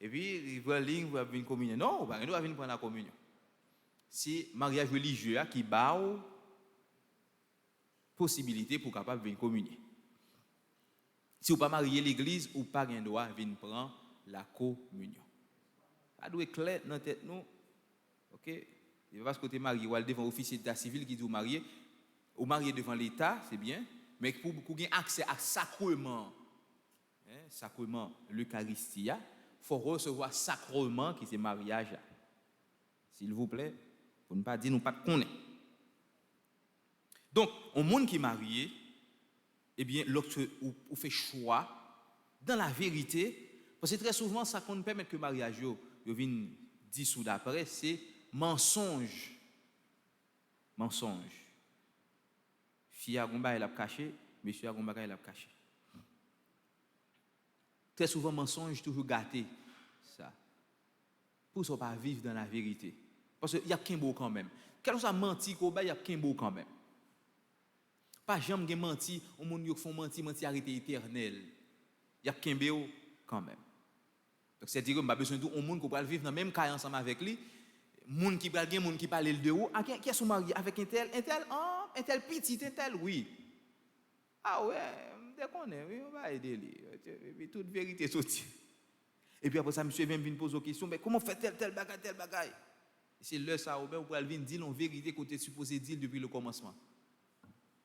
Speaker 2: Et puis, ils voient ligne, ils venir communier. Non, ils doivent venir prendre la communion. C'est le mariage religieux qui bat possibilité pour capable venir communier. Si vous ne pas marié l'église, ou pas un droit venir prendre la communion. Ça doit être clair dans la tête nous. OK? Il va pas se côté marié ou devant officier d'état civil qui dit ou marié devant l'État, c'est bien. Mais pour avoir accès à sacrement, sacrement, l'Eucharistie, il faut recevoir sacrement qui c'est mariage. S'il vous plaît, pour ne pas dire nous pas de connaître. Donc, au monde qui est marié, eh bien, lorsque vous faites choix, dans la vérité, parce que très souvent, ça qu'on permet que le mariage vienne dissous d'après, c'est mensonge. Mensonge. Fille a gomba elle a caché, monsieur a gomba elle a caché. Très souvent mensonge toujours gâté ça. Pour ça pas vivre dans la vérité. Parce qu'il y a qu'un beau quand même. Quel soit menti qu'on il y a qu'un beau quand même. Pas jamais menti, au monde qui font menti arrêté éternel. Il y a qu'un beau quand même. Donc c'est dire que m'a besoin d'un monde qui va vivre dans le même cas ensemble avec lui. Monde qui parle monde qui parle de haut, qui est marié avec un tel petit, un tel oui. Ah ouais, dès qu'on est, oui, on va aider lui. Et puis toute vérité sortie. Et puis après ça, monsieur vient me poser une question, mais comment fait tel bagaille? C'est là ça, ou bien vous pouvez venir dire en vérité côté supposé dire depuis le commencement.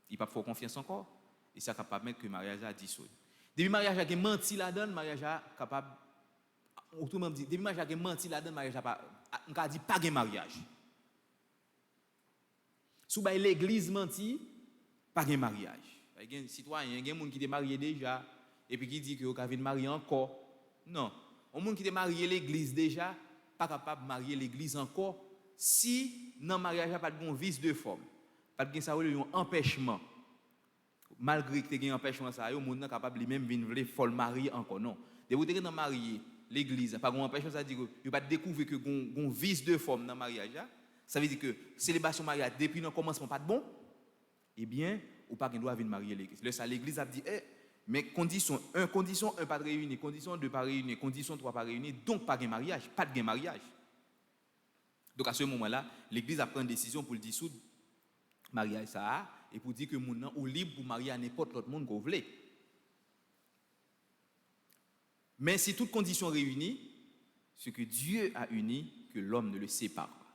Speaker 2: Il pas faire confiance encore. Et ça capable de mettre que le mariage a dissous. Depuis le mariage a menti là-dedans, le mariage a capable. Autrement dit, depuis le mariage a menti là-dedans, le mariage a pas. On a dit pas de mariage. Si l'église menti, pas de mariage. Il y a des citoyens, il y a des gens qui sont mariés déjà, et puis qui disent qu'ils vont marier encore. Non. Un monde qui est marié l'église déjà, pas capable de marier l'église encore, si dans le mariage n'a pas de bon vice de forme, pas de ça un empêchement. Malgré que tu as un empêchement, le monde n'est capable lui-même de venir folle marier encore. Non. De vous avez marié l'église, pas de empêchement, ça veut dire que vous pas découvrir que un vice de forme dans le mariage. Ça veut dire que célébration mariage depuis le commencement pas de bon. Eh bien, ou pas qu'on doit venir marier l'église. Là, ça l'église a dit, mais condition 1 pas de réunir, condition 2 pas réunir, condition 3 pas réunir, donc pas de mariage, pas de mariage. Donc à ce moment-là, l'église a pris une décision pour le dissoudre mariage ça et pour dire que mon nom est libre pour marier à n'importe l'autre monde qu'on veut. Mais si toutes conditions réunies, ce que Dieu a uni, que l'homme ne le sépare pas.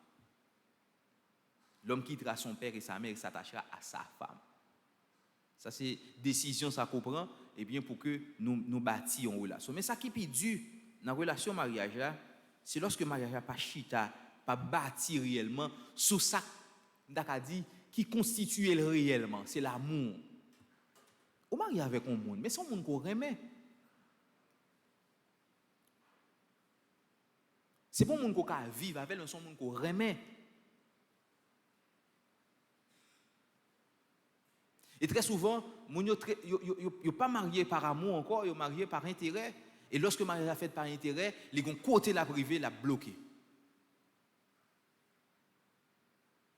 Speaker 2: L'homme quittera son père et sa mère et s'attachera à sa femme. Ça, c'est décision, ça comprend, et bien pour que nous bâtissions une relation. Mais ça qui est dur dans la relation mariage, c'est lorsque le mariage n'a pas chita, pas bâti réellement, sur ça, dit, qui constitue réellement, c'est l'amour. On marie avec un monde, mais c'est un monde qu'on remet. C'est pas un monde qu'on vit avec, c'est un monde qu'on remet. Et très souvent, ils ne pas mariés par amour encore, ils sont mariés par intérêt. Et lorsque le mariage est fait par intérêt, les gens côté la privée, la bloqué.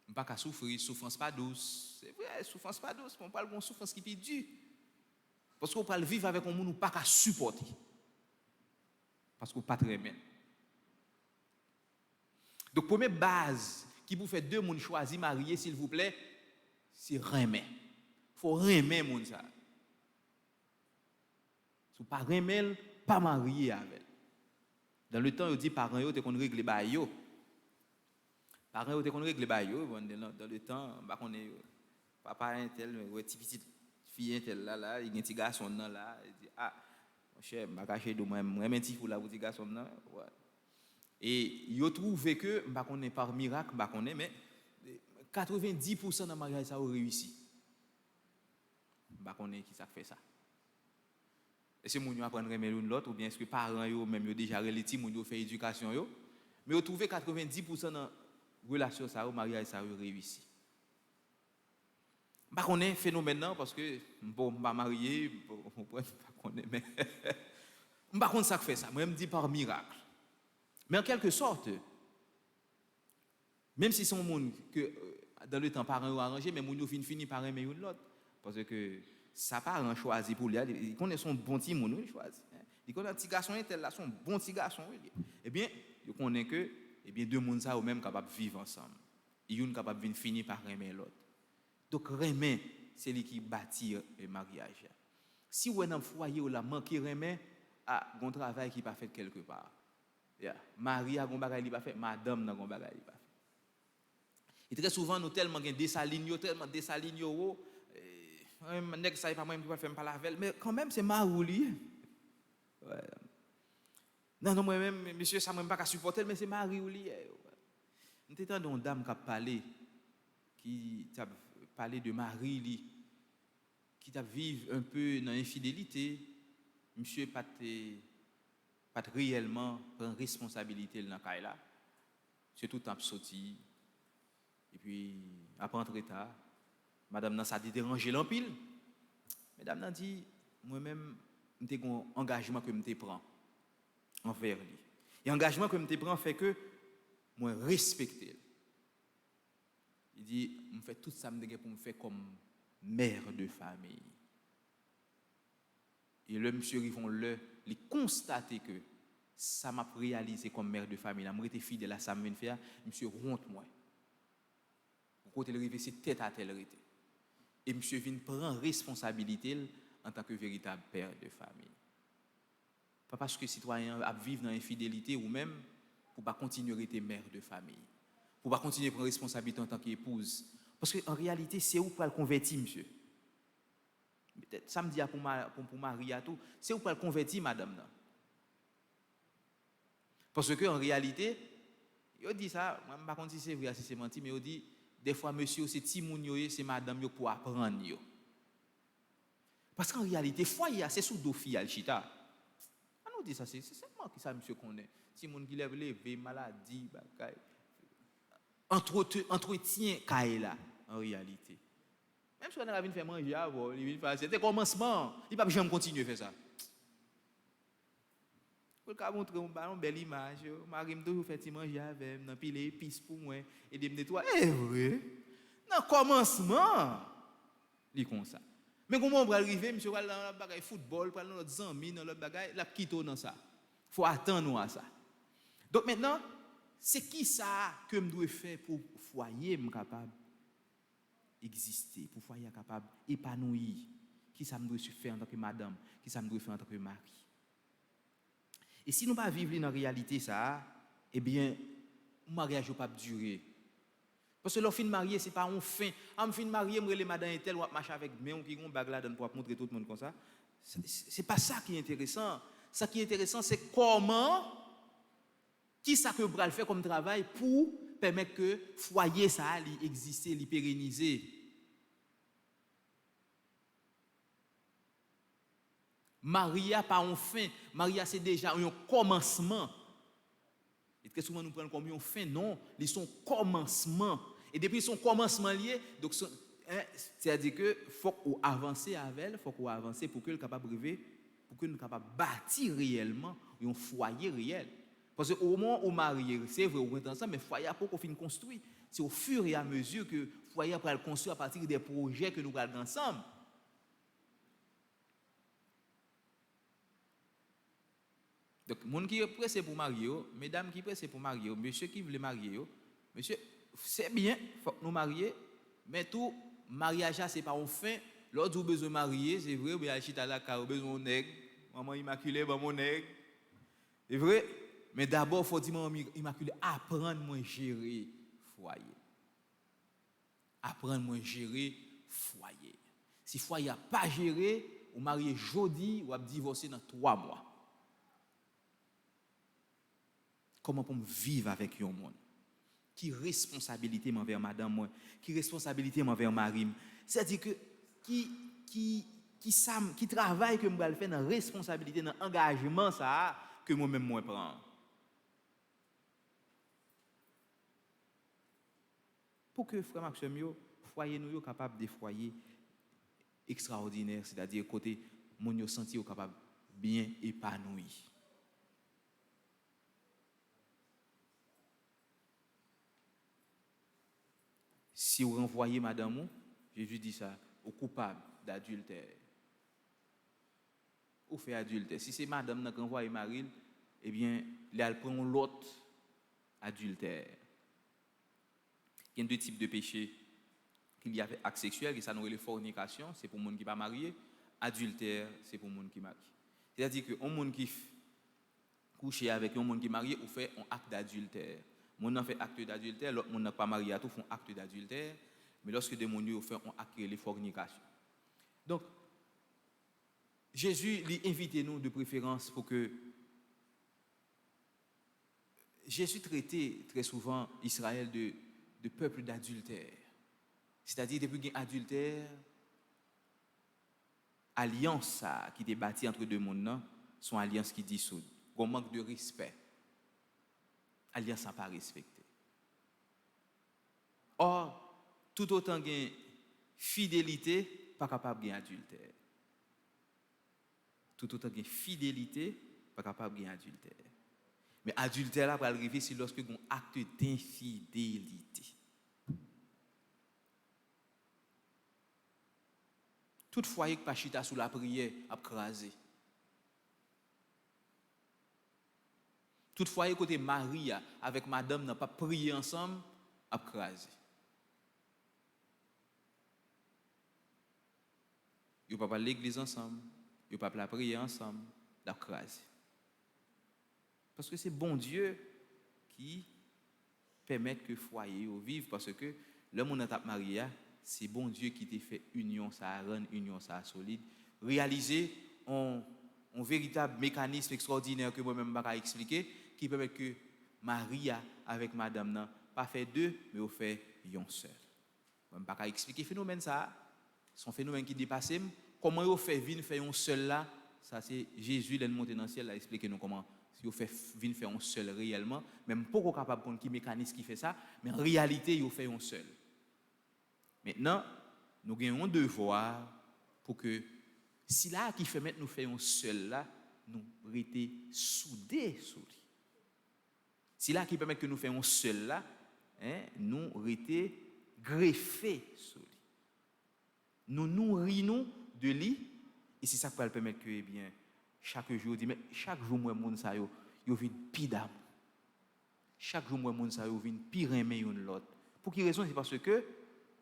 Speaker 2: On ne peut pas souffrir, souffrance pas douce. C'est vrai, souffrance pas douce, mais on parle de souffrance qui est dure. Parce qu'on peut vivre avec un monde où on ne peut pas supporter. Parce qu'on ne peut pas très bien. Donc, première base qui vous fait deux personnes choisir marier, s'il vous plaît, c'est remet. Faut remet moun ça. Si pas remet, pas marié avec. Dans le temps, on dit parents yo te kon règle ba yo. Parents yo te kon règle ba yo dans le temps, ba connait papa un tel ouais petite fille un tel là, il y a un petit garçon là, il dit ah mon cher, m'a caché de moi un petit fou là petit garçon là. Ouais. Et yo trouvé que ba connait par miracle, ba connait mais 90% dans mariage ça a réussi. Ba connait qui ça fait ça. Est-ce que moun yo apprendre aimer l'autre ou bien est-ce que parents yo même yo déjà relati moun yo fait éducation yo mais yo trouvé 90% dans relation ça au mariage ça a réussi. Pas connait phénomène non parce que bon pas marié pas connait mais pas connait ça fait ça moi me dit par miracle. Mais en quelque sorte même si son monde que dans le temps parents ont arrangé mais moun yo fini par aimer l'autre parce que ça pas un choisi pour lui il connaît son bon petit moun il choisi il connaît un petit garçon tel là son bon petit garçon eh bien il connaît que eh bien deux monde ça ou même capable vivre ensemble et une capable venir finir par aimer l'autre donc aimer c'est lui qui bâtit le mariage si ou dans foyer ou la manquer aimer a un travail qui pas fait quelque part Marie a un bagage il pas fait madame dans un bagage il pas fait et très souvent nous tellement dessaligno tellement dessaligno nèg ça pas moi qui va faire pas la veille mais quand même c'est Marouli ouais. Non moi même monsieur ça même pas qu'à supporter mais c'est Marouli nous t'étant une dame qui a parlé qui t'a parlé de Marie qui t'a vivre un peu dans l'infidélité monsieur pas réellement prendre responsabilité dans cas là c'est tout temps sorti et puis après entrer tard madame nan ça dit déranger l'empile. Madame nan dit moi-même m'te gon engagement que m'te prend envers lui. Et engagement que m'te prend fait que moi respecter. Il dit me fait tout ça m'te pour me faire comme mère de famille. Et le monsieur Rivon il constater que ça m'a réalisé comme mère de famille, m'a été fidèle à ça me faire, monsieur honte moi. Pour côté arrivé c'est tête à tête arrêté. Et monsieur vient prendre responsabilité en tant que véritable père de famille. Pas parce que citoyen a vivre dans l'infidélité ou même pour pas continuer à être mère de famille. Pour pas continuer à prendre responsabilité en tant qu'épouse. Parce qu'en réalité, c'est où pour le convertir, monsieur. Peut-être samedi pour Marie à tout, c'est où pour le convertir, madame. Parce qu'en réalité, il dit ça, je ne sais pas si c'est vrai, si c'est menti, mais il dit des fois, monsieur, c'est Timoun, c'est madame pour apprendre. Parce qu'en réalité, foyer, c'est sous deux filles, Alchita. On nous dit ça, c'est moi qui ça, monsieur, connaît. Timoun qui lève levé, maladie, bagaille. Entretien, Kaela, en réalité. Même si on a faire manger avant, c'était commencement. Il ne va pas jamais continuer à faire ça. Pour le montrer une belle image, Marie me toujours fait manger avec, dans pile épices pour moi et de me nettoyer. Eh oui. Dans commencement, il comme ça. Mais comment on va arriver, monsieur va dans le bagaille football, prendre notre amis dans le bagaille, la quitte dans ça. Faut attendre à ça. Donc maintenant, c'est qui ça que me dois faire pour foyer me capable exister, pour foyer capable épanouir. Qui ça me doit faire en tant que madame, qui ça me doit faire en tant que mari. Et si nous ne vivons pas dans la réalité, ça, eh bien, le mariage ne va pas durer. Parce que le fin marié, ce n'est pas un fin. En fin marié, je vais madame et tel, ou marcher avec moi, ou qui ont bague là pour montrer tout le monde comme ça. Ce n'est pas ça qui est intéressant. Ce qui est intéressant, c'est comment, qui ça que vous allez faire comme travail pour permettre que le foyer ça existe, le pérenniser. Maria pas un fin, Maria c'est déjà un commencement. Et très souvent nous prenons comme un fin, non, ils sont commencement. Et depuis son commencement lié, donc c'est-à-dire que faut qu'on avance avec elle, faut qu'on avance pour qu'elle capable rêver, pour qu'elle capable bâtir réellement un foyer réel. Parce qu'au moment où marié, c'est vrai, on est ensemble, mais foyer pour qu'on finisse construire. C'est au fur et à mesure que foyer va le construire à partir des projets que nous regardons ensemble. Donc, les gens qui sont pressés pour marier, mesdames qui sont pressés pour marier, monsieur qui veut marier, monsieur, c'est bien, il faut que nous marier, mais tout, mariage c'est pas un fin. L'autre vous besoin de marier, c'est vrai, mais achita la car besoin de nègre, maman immaculée, maman nègre. C'est vrai, mais d'abord faut dire maman immaculée apprendre à gérer foyer. Apprendre à gérer foyer. Si foyer a pas géré, ou marié jodi ou a divorcé dans 3 mois. Comment pour me vivre avec un monde? Qui responsabilité envers madame moi? Qui responsabilité envers mari? C'est-à-dire que qui travaille que me faire dans responsabilité dans engagement ça que moi-même moi prends. Pour que frère Maxime yo foyer nous yo capable de foyer extraordinaire, c'est-à-dire côté moun yo senti yo capable bien épanoui. Si vous renvoyez madame, Jésus dit ça, au coupable d'adultère. Ou fait adultère. Si c'est madame qui renvoie Marie, eh bien, elle prend l'autre adultère. Il y a 2 types de péchés. Il y a acte sexuel, et ça nous les fornication, c'est pour les gens qui ne sont pas mariés. Adultère, c'est pour les gens qui sont mariés. C'est-à-dire que un monde qui couche avec un monde qui est marié, ou fait un acte d'adultère. Mon fait acte d'adultère, l'autre monde n'a pas marié à tout font acte d'adultère, mais lorsque des gens fait un acte de fornication. Donc Jésus lui invite nous de préférence pour que Jésus traitait très souvent Israël de peuple d'adultère. C'est-à-dire depuis qu'il y a adultère, alliance qui est bâtie entre 2 mondes, sont alliance qui dissout. Un manque de respect. Alliance n'a pas respecté. Or, tout autant qu'il fidélité, pas capable de adultère. Tout autant qu'il fidélité, pas capable de adultère. Mais adultère là va arriver si lorsque un acte d'infidélité. Tout foyer qui pas chita sous la prière a crasé. Tout foyer côté Maria avec madame n'a pas prié ensemble a crasé. Yo pas parler l'église ensemble, yo pas la prière ensemble, a crasé. Parce que c'est bon Dieu qui permet que foyer vive parce que le monde n'a marié, c'est bon Dieu qui t'a fait union ça rend union ça solide, réaliser un véritable mécanisme extraordinaire que moi-même pas expliquer qui permet que Maria avec madame n'a pas fait 2 mais au fait un seul. Moi pas expliquer phénomène ça, son phénomène qui dépasse comment il fait venir faire un seul là, ça c'est Jésus l'est monté dans le ciel a expliqué nous comment si on fait venir faire un seul réellement, même pas capable de comprendre qui mécanisme qui fait ça, mais en réalité il fait un seul. Maintenant, nous avons un devoir pour que, si là qui fait mettre nous faire un seul là, nous restions soudés sur lui. Si là qui permet que nous fassions un seul là, nous restions greffés sur lui. Nous nourrissons de lui, et c'est ça qui va permettre que, eh bien, chaque jour, chaque jour, moi, mon sa yo vient pire d'amour. Chaque jour, moi, mon sa yo vient pire aimer l'autre. Pour quelle raison? C'est parce que,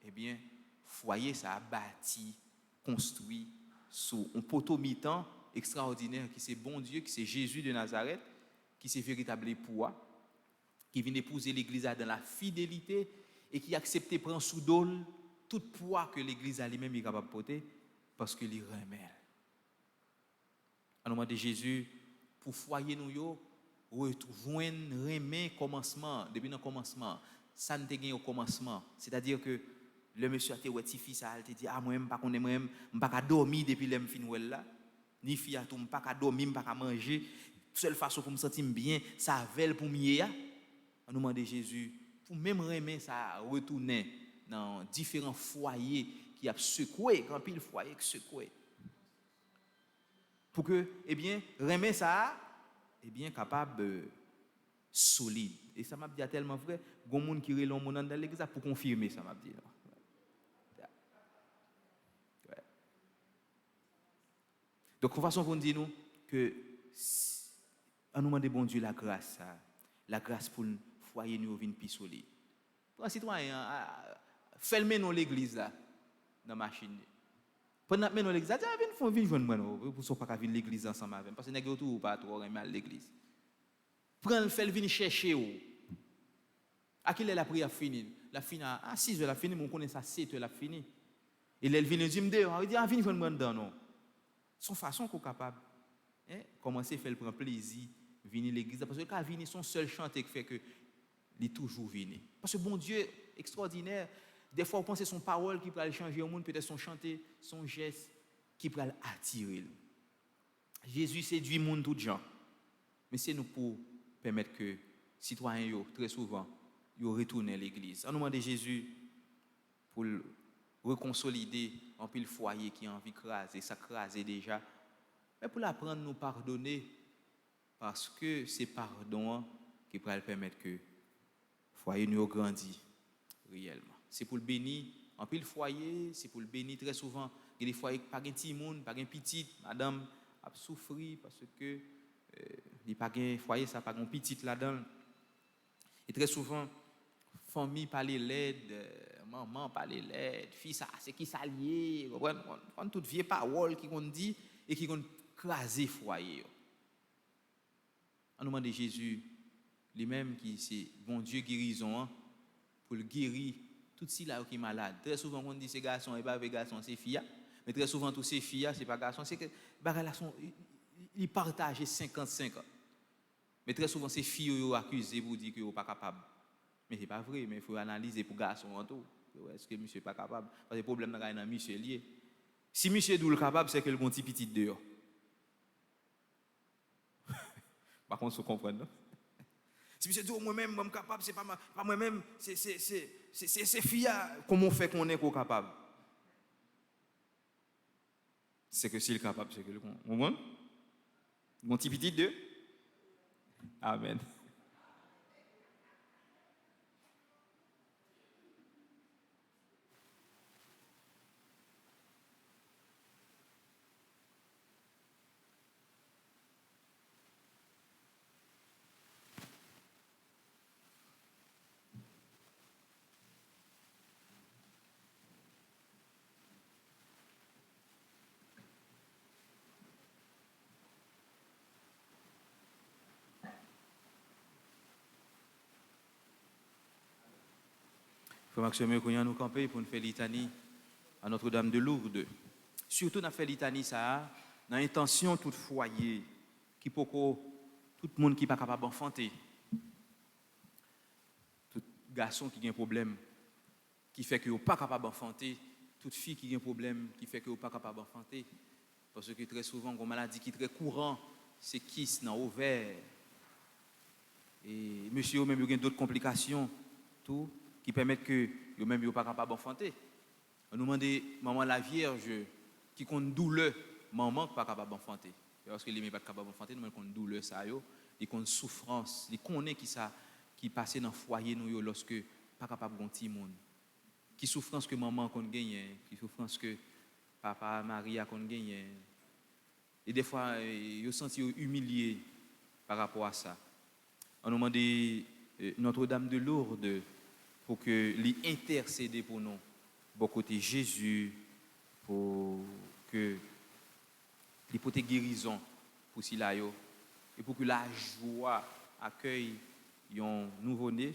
Speaker 2: eh bien, foyer, ça a bâti, construit, sur un poteau mi-temps extraordinaire qui c'est bon Dieu, qui c'est Jésus de Nazareth, qui c'est véritable époux, qui vient épouser l'église dans la fidélité et qui accepte de prendre sous dol tout poids que l'église a lui-même est capable de porter parce que lui remet. En nom de Jésus, pour foyer nous yo, retrouver remet commencement, depuis le commencement, ça ne te gagne au commencement, c'est-à-dire que le monsieur a été rectifié ça, il te dit moi même pas connait moi même pas dormir depuis l'em fin là, ni fille a tout pas dormir, pas manger, seule façon pour me sentir bien, ça veille pour mieux. En nom de Jésus, pour même remet ça retourner dans différents foyers qui a secoué, grand pile foyer qui secoué. Pour que eh bien remet ça eh bien capable solide. Et ça m'a dit tellement vrai, gon monde qui relon monde dans l'église pour confirmer ça m'a dit. Donc, de façon, on dit nous que, en nous demande bon Dieu la grâce pour le foyer nous venir plus solide. Pour un citoyen, fermez nous l'église là. dans la machine. Pendant que nous l'église, ah, viens joindre moi, pour ça pas venir l'église ensemble avec, parce que nous tout pas trop aimer l'église. Prends le fait venir chercher ou. À quelle est la prière finie? La fin à 6 heures la fini, on connaît ça 7 heures la fini. Et elle vient dire me dit ah viens joindre moi dedans non. Son façon qu'on capable commencer à faire prendre plaisir venir l'église parce que quand venir son seul chanter qui fait que il est toujours venir. Parce que bon Dieu extraordinaire. Des fois, on pense que son parole qui peut changer au monde, peut-être son chanter, son geste qui peut attirer. Jésus séduit le monde tout gens. Mais c'est nous pour permettre que les citoyens, très souvent, retournent à l'église. On nous demande Jésus pour reconsolider un peu le foyer qui a envie de craser, ça craser déjà. Mais pour l'apprendre à nous pardonner, parce que c'est pardon qui peut permettre que le foyer nous grandisse réellement. C'est pour le bénir en pile foyer, c'est pour le bénir très souvent. Il y a des foyers pas de petit monde, pas de petit, madame a souffert parce que il n'y a pas de foyer, ça pas de petit là-dedans. Et très souvent, famille parle l'aide, maman parle l'aide, fils ça c'est qui s'allier, on toute vieille parole qui qu'on dit et qui qu'on craser foyer. On nous demande de Jésus lui-même qui c'est bon Dieu guérison pour le guérir tout si là qui est malade. Très souvent on dit ces garçons et pas avec garçons c'est filles, mais très souvent tous ces filles c'est pas garçons, c'est que relation ils partagent 50-50. Mais très souvent ces filles sont accusées pour dire que sont pas capable. Mais c'est pas vrai, mais il faut analyser pour garçons en tout. Est-ce que monsieur pas capable parce que le problème dans monsieur lié. Si monsieur est capable c'est que le bon petit dehors. Par contre, vous comprenez, non? Si monsieur dit moi-même, je suis capable, c'est pas moi-même, c'est fia. Comment on fait qu'on est capable? C'est que s'il est capable, c'est que le comprend. Mon petit deux. Amen. Frère Maxime, nous camper pour nous faire litanie à Notre-Dame de Lourdes. Surtout, nous fait litanie ça, dans l'intention tout foyer, qui pour tout le monde qui n'est pas capable d'enfanter, tout garçon qui a un problème, qui fait qu'il n'est pas capable d'enfanter, toute fille qui a un problème, qui fait qu'il n'est pas capable d'enfanter. Parce que très souvent, une maladie qui est très courante, c'est kiss dans l'ovaire. Et monsieur, même, il y a d'autres complications, tout. Qui permettent que eux-mêmes ne soient pas capables d'enfanter. On nous demande maman la Vierge qui compte douleur, maman qui n'est pas capable d'enfanter. Parce que les n'est pas capable d'enfanter, nous demandons douleur ça yo, et qu'on souffrance, et qu'on est qui passe dans le foyer nous lorsque pas capable de petit monde. Qui souffrance que maman qu'on gagne, qui souffrance que papa Maria qu'on gagne. Et des fois ils sont humiliés par rapport à ça. On nous demande Notre-Dame de Lourdes pour que les intercéder pour nous, bon côté Jésus, pour que les potes guérison pour cela et pour que la joie accueille un nouveau-né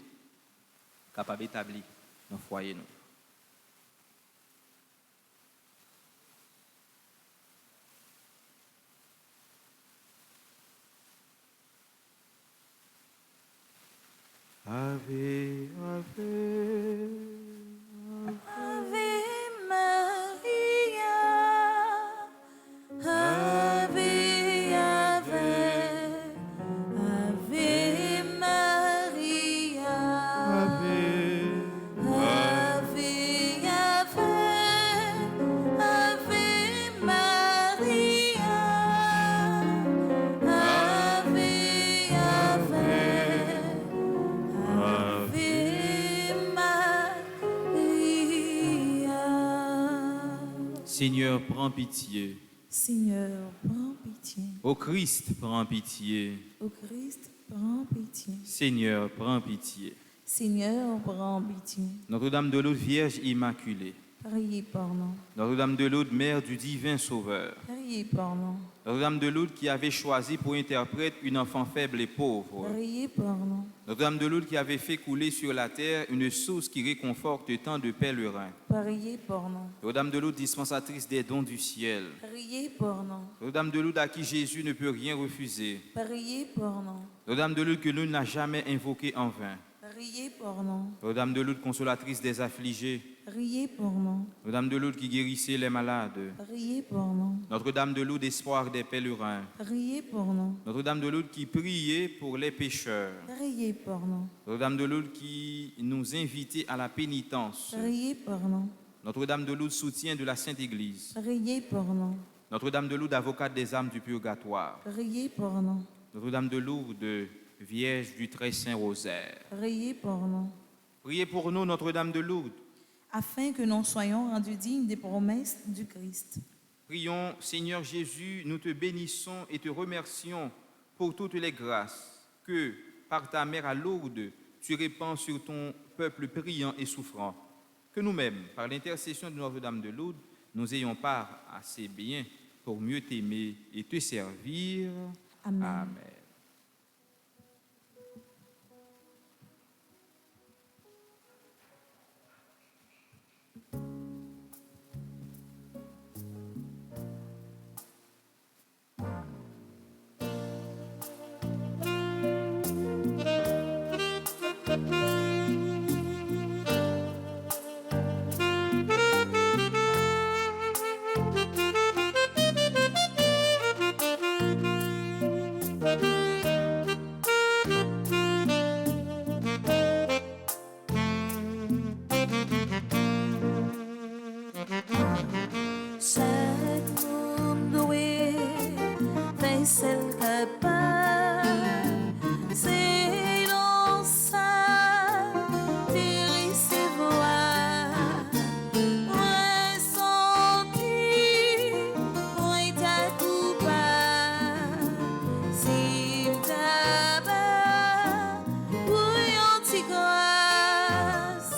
Speaker 2: capable d'établir dans le foyer nous. Ave, Ave,
Speaker 3: Ave Maria, Ave, Ave, Ave Maria,
Speaker 2: Ave,
Speaker 3: Ave, Ave, Ave Maria, Ave,
Speaker 2: Seigneur, prends pitié.
Speaker 3: Seigneur, prends pitié.
Speaker 2: Ô Christ, prends pitié.
Speaker 3: Ô Christ, prends pitié.
Speaker 2: Seigneur, prends pitié.
Speaker 3: Seigneur, prends pitié.
Speaker 2: Notre-Dame de Lourdes, Vierge Immaculée,
Speaker 3: Priez pour nous.
Speaker 2: Notre-Dame de Lourdes, Mère du divin Sauveur.
Speaker 3: Priez pour nous.
Speaker 2: Notre-Dame de Lourdes qui avait choisi pour interprète une enfant faible et pauvre.
Speaker 3: Priez pour nous.
Speaker 2: Notre-Dame de Lourdes qui avait fait couler sur la terre une source qui réconforte tant de pèlerins.
Speaker 3: Priez pour nous.
Speaker 2: Notre-Dame de Lourdes, dispensatrice des dons du ciel.
Speaker 3: Priez pour nous.
Speaker 2: Notre-Dame de Lourdes à qui Jésus ne peut rien refuser.
Speaker 3: Priez pour nous.
Speaker 2: Notre-Dame de Lourdes que nous n'a jamais invoquée en vain.
Speaker 3: Priez pour nous.
Speaker 2: Notre-Dame de Lourdes, consolatrice des affligés.
Speaker 3: Priez pour nous.
Speaker 2: Notre-Dame de Lourdes qui guérissait les malades.
Speaker 3: Priez pour nous.
Speaker 2: Notre-Dame de Lourdes, espoir des pèlerins.
Speaker 3: Priez pour nous.
Speaker 2: Notre-Dame de Lourdes qui priait pour les pécheurs.
Speaker 3: Priez pour nous.
Speaker 2: Notre-Dame de Lourdes qui nous invitait à la pénitence.
Speaker 3: Priez pour nous.
Speaker 2: Notre-Dame de Lourdes, soutien de la Sainte Église.
Speaker 3: Priez pour nous.
Speaker 2: Notre-Dame de Lourdes, avocate des âmes du purgatoire.
Speaker 3: Priez pour nous.
Speaker 2: Notre-Dame de Lourdes, Vierge du Très Saint Rosaire.
Speaker 3: Priez pour nous.
Speaker 2: Priez pour nous, Notre-Dame de Lourdes.
Speaker 3: Afin que nous soyons rendus dignes des promesses du Christ.
Speaker 2: Prions, Seigneur Jésus, nous te bénissons et te remercions pour toutes les grâces que, par ta mère à Lourdes, tu répands sur ton peuple priant et souffrant. Que nous-mêmes, par l'intercession de Notre-Dame de Lourdes, nous ayons part à ces biens pour mieux t'aimer et te servir.
Speaker 3: Amen.
Speaker 2: Amen.
Speaker 3: Chaque monde fait celle capable, c'est dans ça, recevoir, ressentir, point ta coupable, si tabac, bouillon de grâce,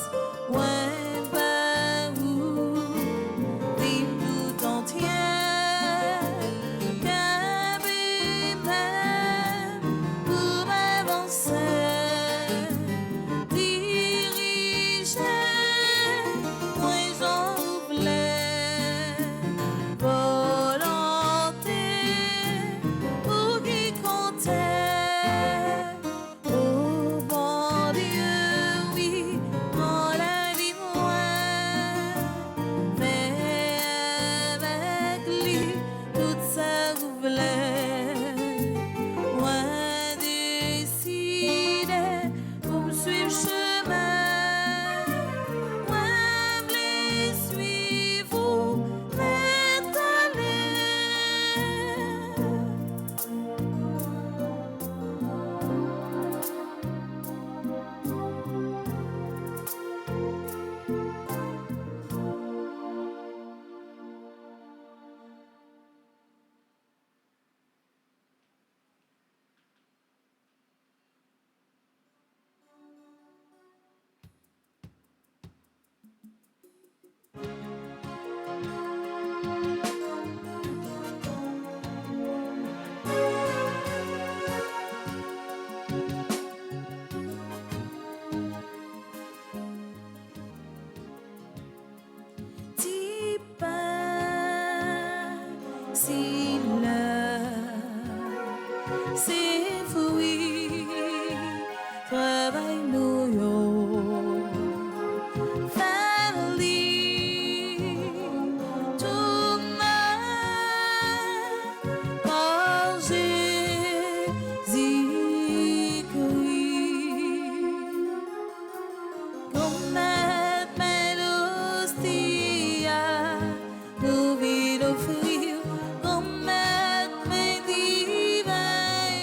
Speaker 3: ouais, pas où. Vive tout entière, qu'avec même pour m'avancer, diriger, moi j'en voulais, volonté pour qui comptait, oh bon Dieu, oui, prends la vie moi. Fais avec lui toute sa voulait. Moi décidé pour me suivre chemin. Moi voulais suivre m'étaler. Dis pas si là c'est fouillé, travail nous yo. Family, tout mal, par Jésus-Christ. Comme l'hostia, nous vit offrir, comme mes divins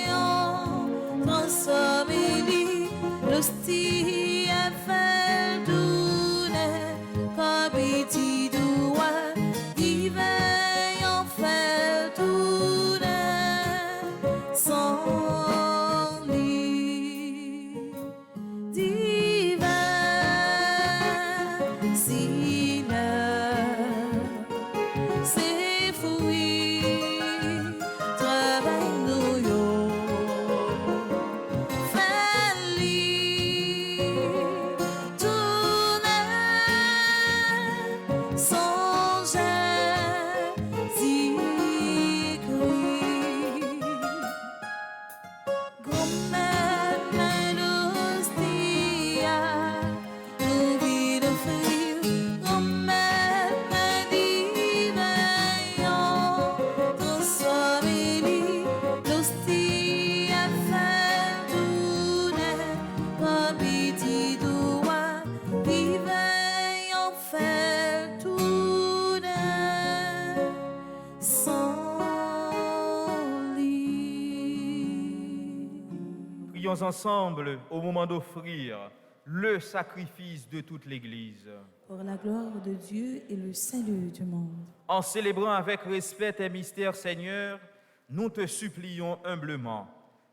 Speaker 6: Prions ensemble au moment d'offrir le sacrifice de toute l'Église.
Speaker 3: pour la gloire de Dieu et le salut du monde.
Speaker 6: En célébrant avec respect tes mystères, Seigneur, nous te supplions humblement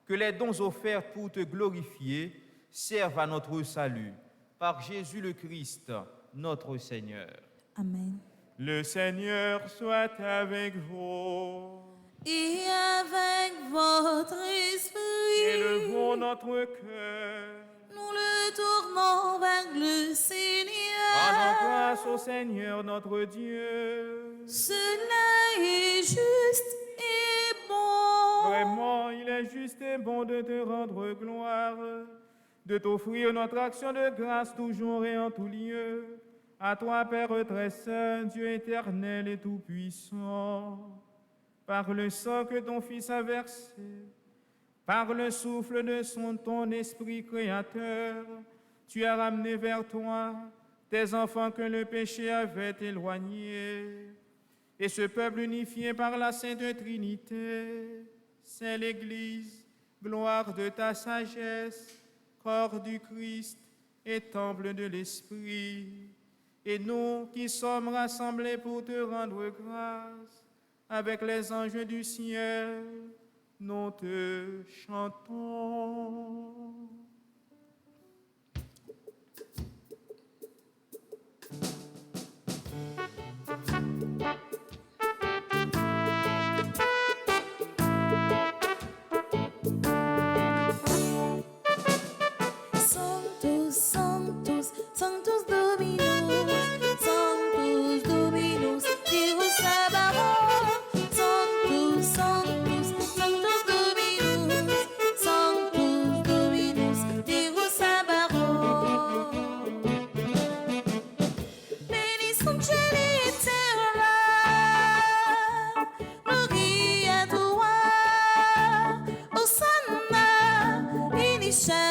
Speaker 6: que les dons offerts pour te glorifier servent à notre salut. Par Jésus le Christ, notre Seigneur.
Speaker 3: Amen.
Speaker 5: Le Seigneur soit avec vous.
Speaker 3: Et avec votre esprit,
Speaker 5: Élevons notre cœur.
Speaker 3: nous le tournons vers le
Speaker 5: Rendons
Speaker 3: Seigneur.
Speaker 5: grâce au Seigneur notre Dieu.
Speaker 3: Cela est juste et bon.
Speaker 5: Vraiment, il est juste et bon de te rendre gloire, de t'offrir notre action de grâce toujours et en tout lieu. À toi, Père très saint, Dieu éternel et tout-puissant, par le sang que ton Fils a versé, par le souffle de ton esprit créateur, tu as ramené vers toi tes enfants que le péché avait éloignés. Et ce peuple unifié par la Sainte Trinité, c'est l'Église, gloire de ta sagesse, corps du Christ et temple de l'Esprit. Et nous qui sommes rassemblés pour te rendre grâce, avec les anges du ciel, nous te chantons.
Speaker 3: Sanctus, Sanctus, Sanctus Dominus, Sanctus Dominus, Deus Sabaoth. Sanctus, Sanctus, Sanctus Dominus, Sanctus Dominus, Deus Sabaoth. Benissons Dieu l'Éternel, gloire à toi, Hosanna in excelsis.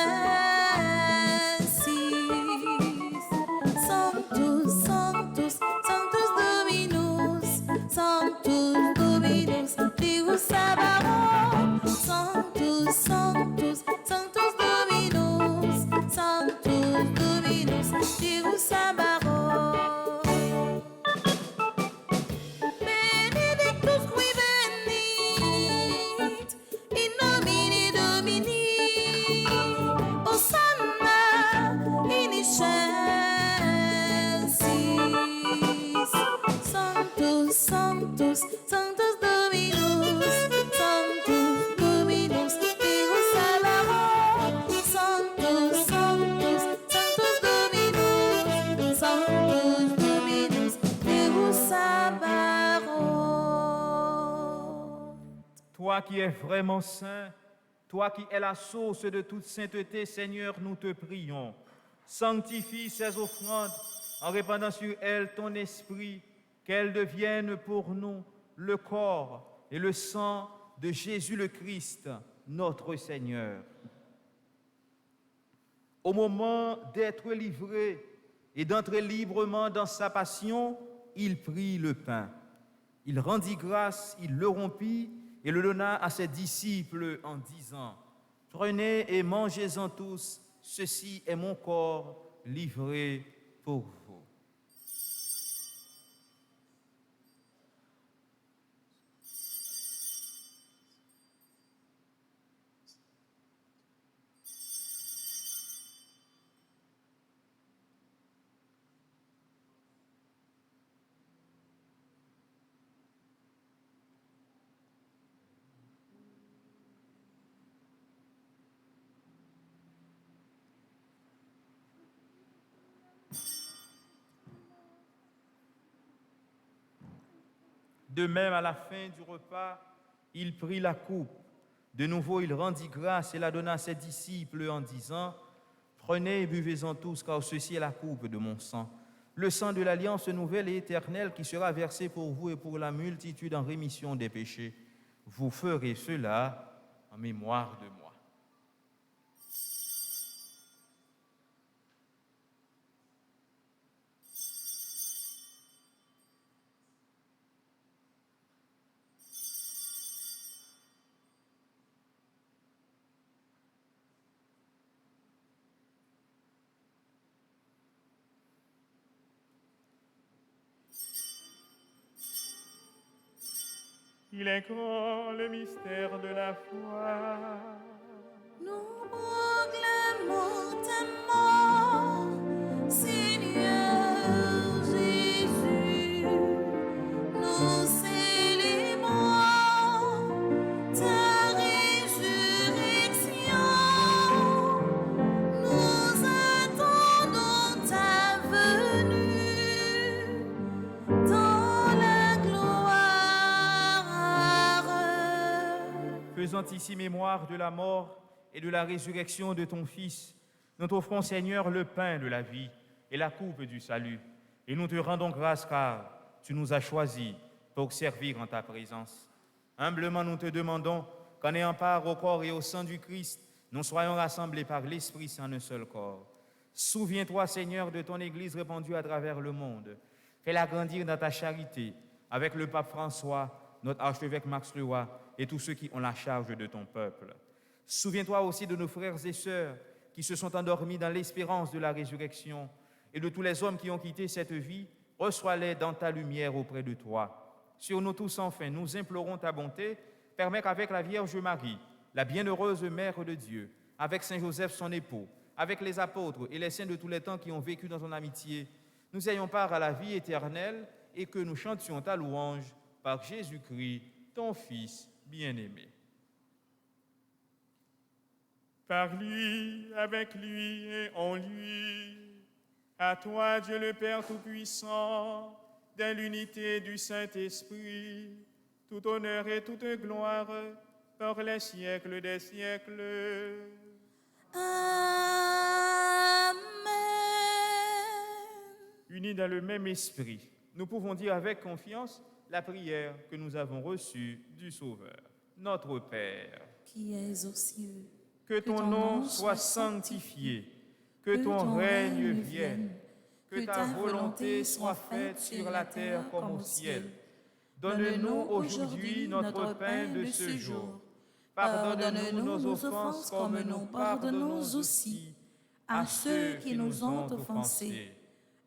Speaker 3: Sanctus, Sanctus, Sanctus Dominus, Sanctus Dominus, Deus Sabaoth. Sanctus, Sanctus, Sanctus Dominus, Sanctus Dominus, Deus Sabaoth. Benedictus qui venit in nomine Domini, Hosanna in excelsis. Sanctus, Sanctus, Sanctus Dominus, Sanctus Dominus, Deus Sabaoth. Sanctus, Sanctus, Sanctus Dominus, Sanctus Dominus, Deus Sabaoth.
Speaker 6: Toi qui es vraiment saint, toi qui es la source de toute sainteté, Seigneur, nous te prions. Sanctifie ces offrandes en répandant sur elles ton esprit, qu'elles deviennent pour nous le corps et le sang de Jésus le Christ, notre Seigneur. Au moment d'être livré et d'entrer librement dans sa passion, il prit le pain. Il rendit grâce, il le rompit et le donna à ses disciples en disant : « Prenez et mangez-en tous, ceci est mon corps livré pour vous. » De même, à la fin du repas, il prit la coupe. De nouveau, il rendit grâce et la donna à ses disciples en disant : « Prenez et buvez-en tous, car ceci est la coupe de mon sang, le sang de l'alliance nouvelle et éternelle qui sera versé pour vous et pour la multitude en rémission des péchés. Vous ferez cela en mémoire de moi. »
Speaker 5: Il est grand le mystère de la foi.
Speaker 3: Nous proclamons ta mort, Seigneur Jésus. Nous célébrons ta résurrection. Nous attendons ta venue dans la gloire.
Speaker 6: Faisant ici mémoire de la mort et de la résurrection de ton Fils, nous t'offrons, Seigneur, le pain de la vie et la coupe du salut. Et nous te rendons grâce car tu nous as choisis pour servir en ta présence. Humblement, nous te demandons qu'en ayant part au corps et au sang du Christ, nous soyons rassemblés par l'Esprit Saint en un seul corps. Souviens-toi, Seigneur, de ton Église répandue à travers le monde. Fais-la grandir dans ta charité avec le pape François, notre archevêque Max Leroy et tous ceux qui ont la charge de ton peuple. Souviens-toi aussi de nos frères et sœurs qui se sont endormis dans l'espérance de la résurrection et de tous les hommes qui ont quitté cette vie. Reçois-les dans ta lumière auprès de toi. Sur nous tous, enfin, nous implorons ta bonté. Permets qu'avec la Vierge Marie, la bienheureuse Mère de Dieu, avec Saint Joseph son époux, avec les apôtres et les saints de tous les temps qui ont vécu dans ton amitié, nous ayons part à la vie éternelle et que nous chantions ta louange par Jésus-Christ, ton Fils bien-aimé.
Speaker 5: Par lui, avec lui et en lui, à toi, Dieu le Père Tout-Puissant, dans l'unité du Saint-Esprit, tout honneur et toute gloire par les siècles des siècles.
Speaker 3: Amen.
Speaker 6: Unis dans le même esprit, nous pouvons dire avec confiance la prière que nous avons reçue du Sauveur. Notre Père,
Speaker 3: Qui es aux cieux,
Speaker 6: que ton nom soit sanctifié, que ton règne vienne, que ta volonté soit faite sur la terre comme au ciel. Donne-nous aujourd'hui notre pain de ce jour. Pardonne-nous nos offenses comme nous pardonnons aussi à ceux qui nous ont offensés.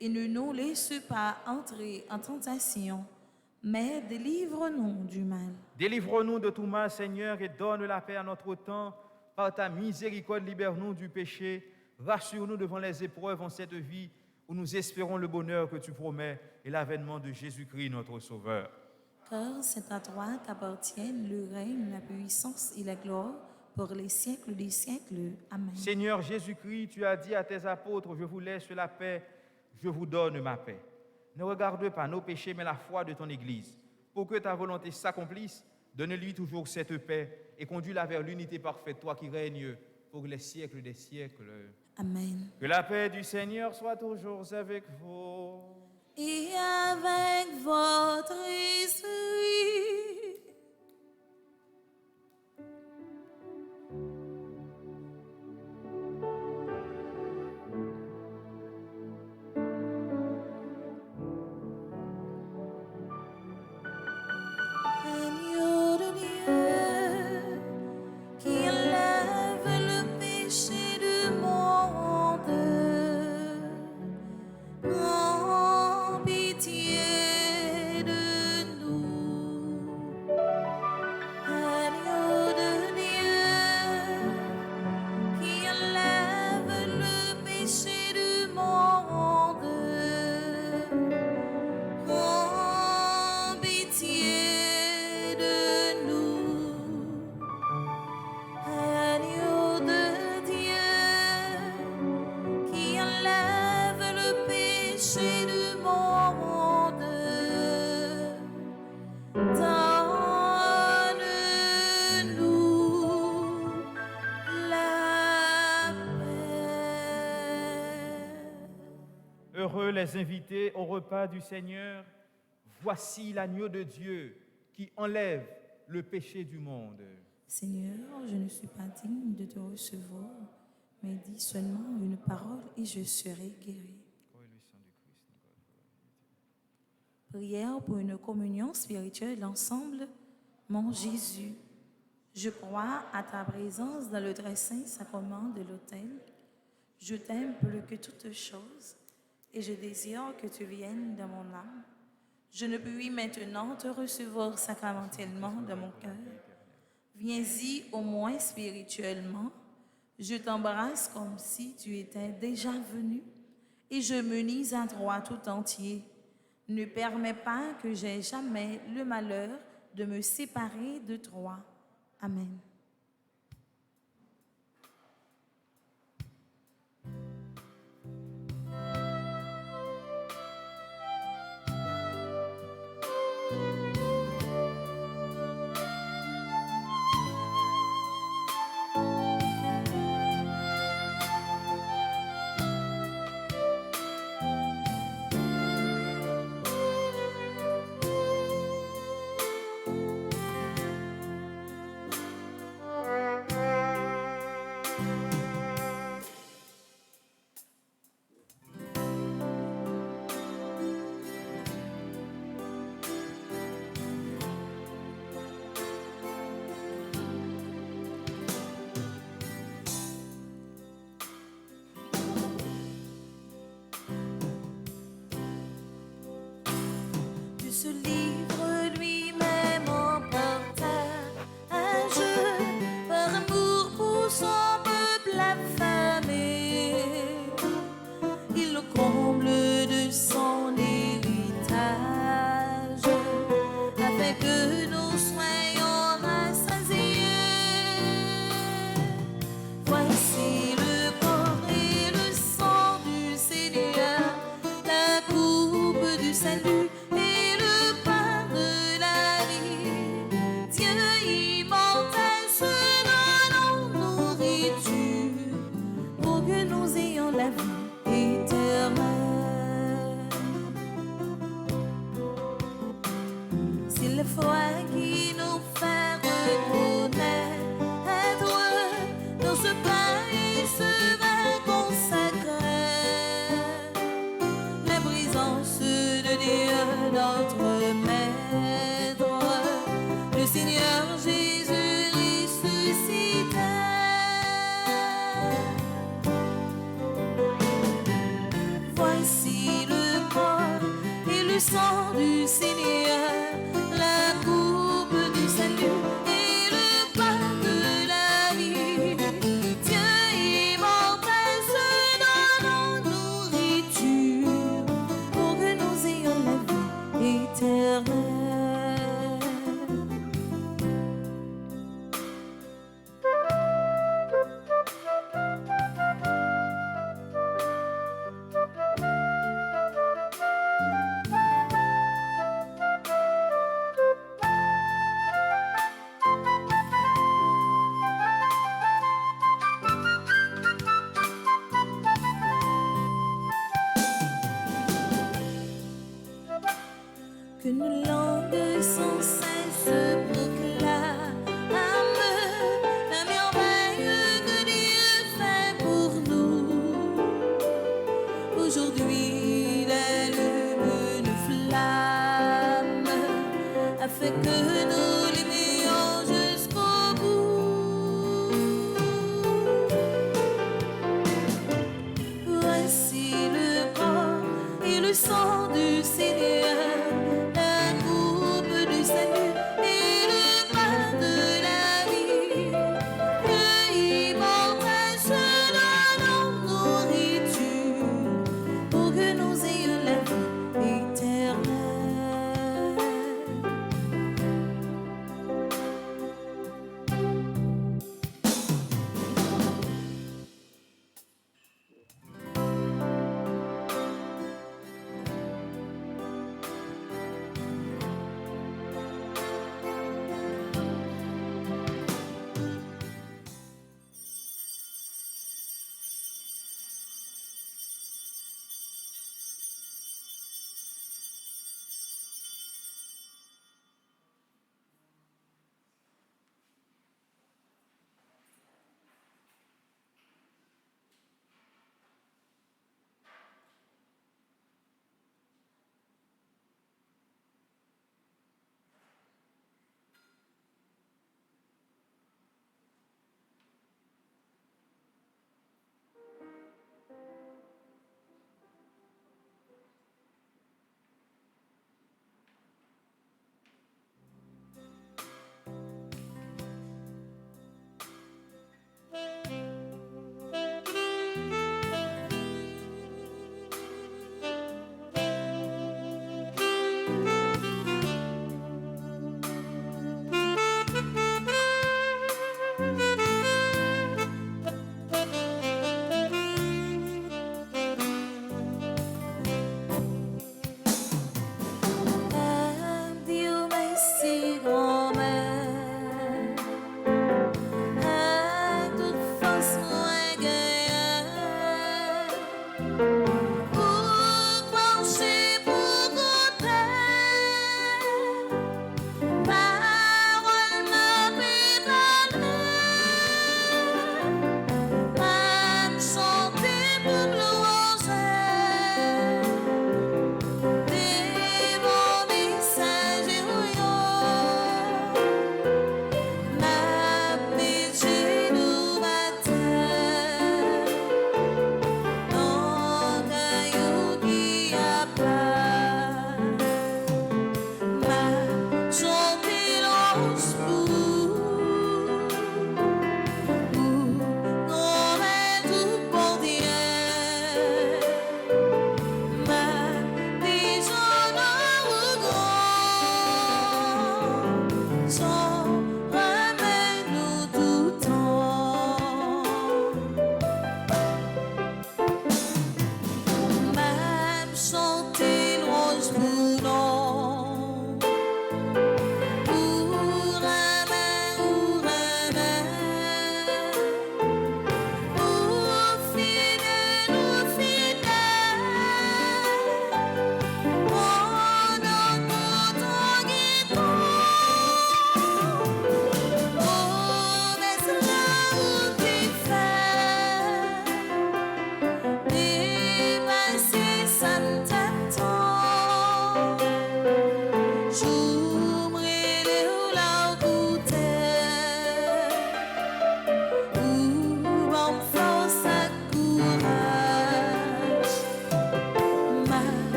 Speaker 3: et ne nous laisse pas entrer en tentation, mais délivre-nous du mal.
Speaker 6: Délivre-nous de tout mal, Seigneur, et donne la paix à notre temps. Par ta miséricorde, libère-nous du péché. Rassure-nous devant les épreuves en cette vie où nous espérons le bonheur que tu promets et l'avènement de Jésus-Christ, notre Sauveur.
Speaker 3: Car c'est à toi qu'appartiennent le règne, la puissance et la gloire pour les siècles des siècles. Amen.
Speaker 6: Seigneur Jésus-Christ, tu as dit à tes apôtres, je vous laisse la paix, je vous donne ma paix. Ne regarde pas nos péchés, mais la foi de ton Église. Pour que ta volonté s'accomplisse, donne-lui toujours cette paix et conduis-la vers l'unité parfaite, toi qui règnes pour les siècles des siècles.
Speaker 3: Amen.
Speaker 6: Que la paix du Seigneur soit toujours avec vous.
Speaker 3: Et avec votre esprit. Agneau de Dieu, qui enlève le péché du monde, prends pitié de nous. Agneau de Dieu, qui enlève le péché du monde, prends pitié de nous. Agneau de Dieu, qui enlève le péché du monde, donne-nous la paix.
Speaker 6: Heureux les invités au repas du Seigneur. Voici l'agneau de Dieu qui enlève le péché du monde.
Speaker 3: Seigneur, je ne suis pas digne de te recevoir, mais dis seulement une parole et je serai guéri. Prière pour une communion spirituelle ensemble. Mon Jésus, je crois à ta présence dans le très saint sacrement de l'autel. Je t'aime plus que toute chose et je désire que tu viennes dans mon âme. Je ne puis maintenant te recevoir sacramentellement dans mon cœur. Viens-y au moins spirituellement. Je t'embrasse comme si tu étais déjà venu et je m'unis à toi tout entier. Ne permets pas que j'aie jamais le malheur de me séparer de toi. Amen. De ce livre lui-même emporta un jeu par amour pour son peuple affamé. Il le comble de son héritage afin que nous soyons rassasiés. Voici le corps et le sang du Seigneur, la coupe du salut et le pain de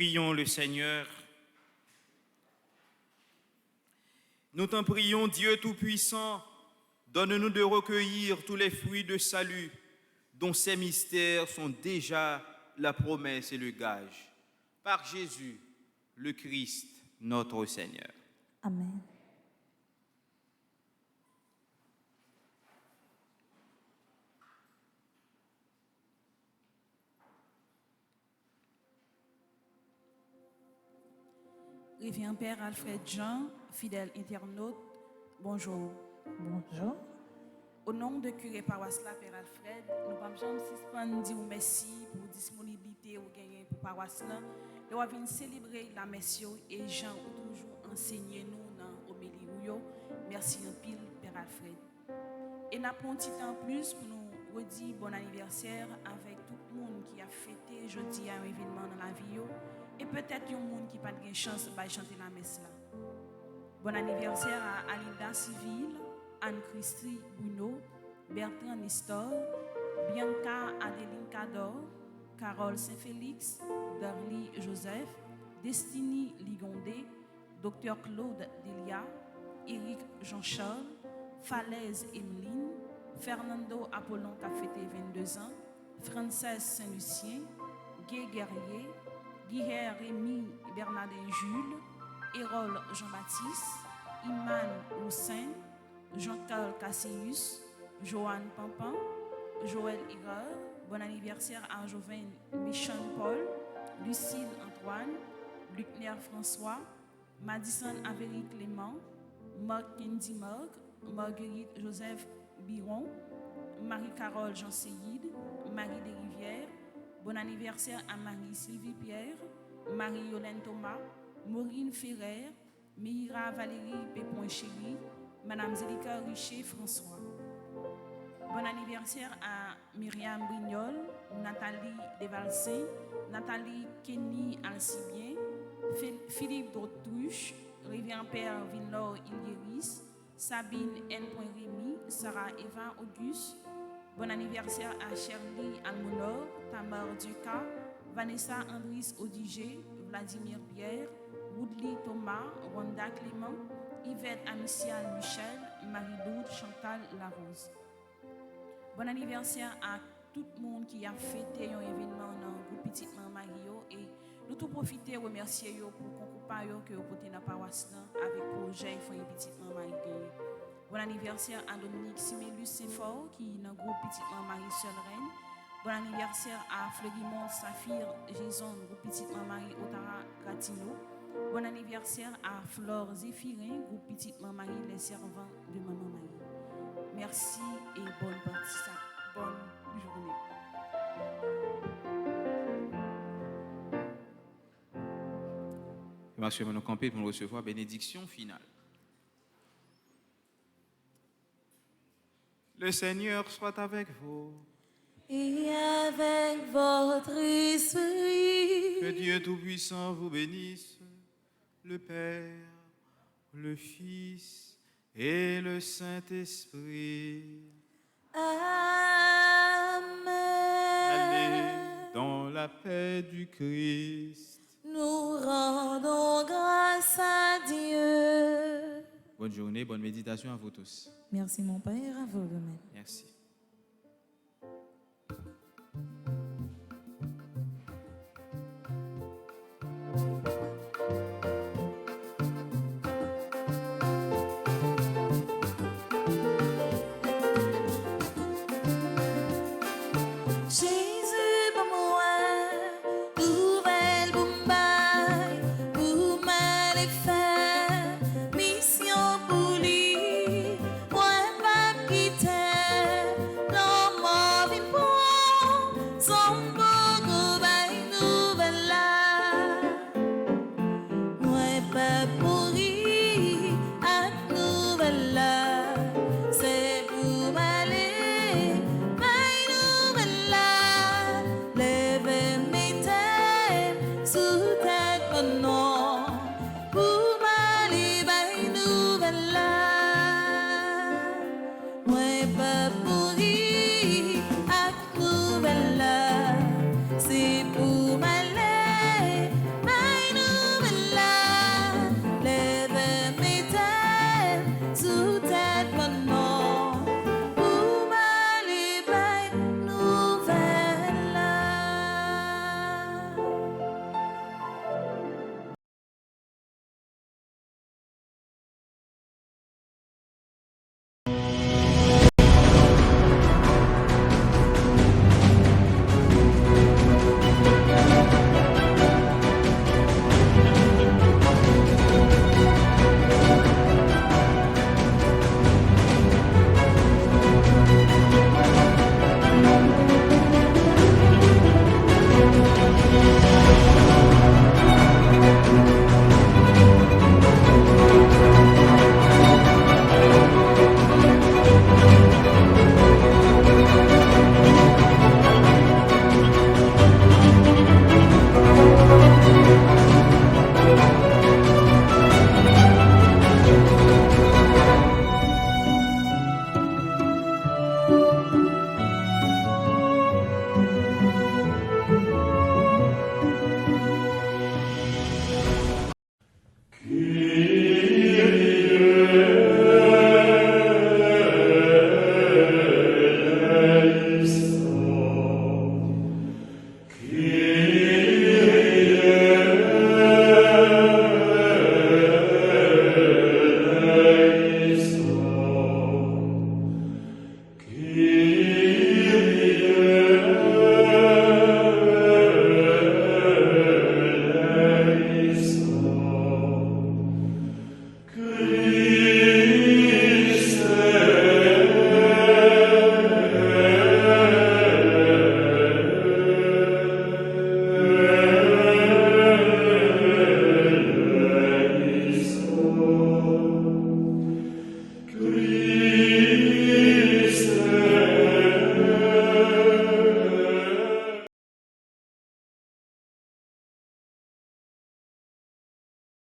Speaker 6: Prions le Seigneur. Nous t'en prions, Dieu Tout-Puissant, donne-nous de recueillir tous les fruits de salut dont ces mystères sont déjà la promesse et le gage. Par Jésus, le Christ, notre Seigneur.
Speaker 3: Amen.
Speaker 1: Révérend Père Alfred Jean, fidèle internaute, bonjour.
Speaker 3: Bonjour.
Speaker 1: Au nom de curé paroisse la Père Alfred, nous ne pouvons pas suspendre dire merci pour la disponibilité au gagné pour paroisse là. Nous avons célébrer la messe et Jean ou toujours enseigné nous dans l'homélie. Merci un pile Père Alfred. Et nous avons un petit temps plus pour nous redire bon anniversaire avec tout le monde qui a fêté jeudi un événement dans la vie. Et peut-être il y a un monde qui n'a pas de chance de chanter la messe là. Bon anniversaire à Alinda Civil, Anne-Christie Bruno, Bertrand Nestor, Bianca Adeline Cador, Carole Saint-Félix, Darly Joseph, Destiny Ligondé, Dr Claude Delia, Éric Jean-Charles, Falaise Emeline, Fernando Apollon qui a fêté 22 ans, Frances Saint-Lucien, Guy Guerrier, Guillaume Rémy Bernardin Jules, Hérol Jean-Baptiste, Iman Loussin, Jean-Carl Cassius, Joanne Pampan, Joël Hirer, bon anniversaire à Joven Michon Paul, Lucille Antoine, Lucner François, Madison Avery Clément, Marc Kendi Marc, Marguerite Joseph Biron, Marie-Carole Jean Seyid, Marie Desrivières, bon anniversaire à Marie-Sylvie Pierre, Marie-Yolène Thomas, Maureen Ferrer, Mira Valérie Pépon-Chéry, Madame Zélika Richer François. Bon anniversaire à Myriam Brignol, Nathalie Devalsin, Nathalie Kenny Alcibien, Philippe Dautruche, Révérend Père Villenor Ilieris, Sabine N. Rémy, Sarah Eva Auguste. Bon anniversaire à Shirley Almonor, Tamar Duca, Vanessa Andris Odigé, Vladimir Pierre, Woodley Thomas, Wanda Clément, Yvette Amicial Michel, Marie-Doud Chantal Larose. Bon anniversaire à tout le monde qui a fêté un événement dans le groupe Petit Mario et nous tout profiter remercier yo pour concours que vous portez dans la paroisse avec le projet Foyer Petit Marie. Bon anniversaire à Dominique Simélus Saint-Fort qui est dans le groupe Petit Marie Seule Reine. Bon anniversaire à Fleurimont Saphir Jason, groupe Petit Marie Otara Gratino. Bon anniversaire à Flore Zéphirin, groupe Petit Marie les servants de Maman Marie. Merci et bonne participation. Bonne journée.
Speaker 2: Monsieur, nous camper pour recevoir bénédiction finale. Le Seigneur soit avec vous.
Speaker 3: Et avec votre esprit.
Speaker 2: Que Dieu Tout-Puissant vous bénisse, le Père, le Fils et le Saint-Esprit.
Speaker 3: Amen.
Speaker 2: Allez dans la paix du Christ.
Speaker 3: Nous rendons grâce à Dieu.
Speaker 2: Bonne journée, bonne méditation à vous tous.
Speaker 3: Merci mon Père, à vous de même.
Speaker 2: Merci.
Speaker 3: Jésus, pour moi, nouvelle Bombay, pour mal et faire, mission pour lui, moi pas quitter, non, moi vie pour, son beau gobaye nouvelle là, moi pas pourri, à nouvelle là, c'est pour m'aller. Moi, pas pour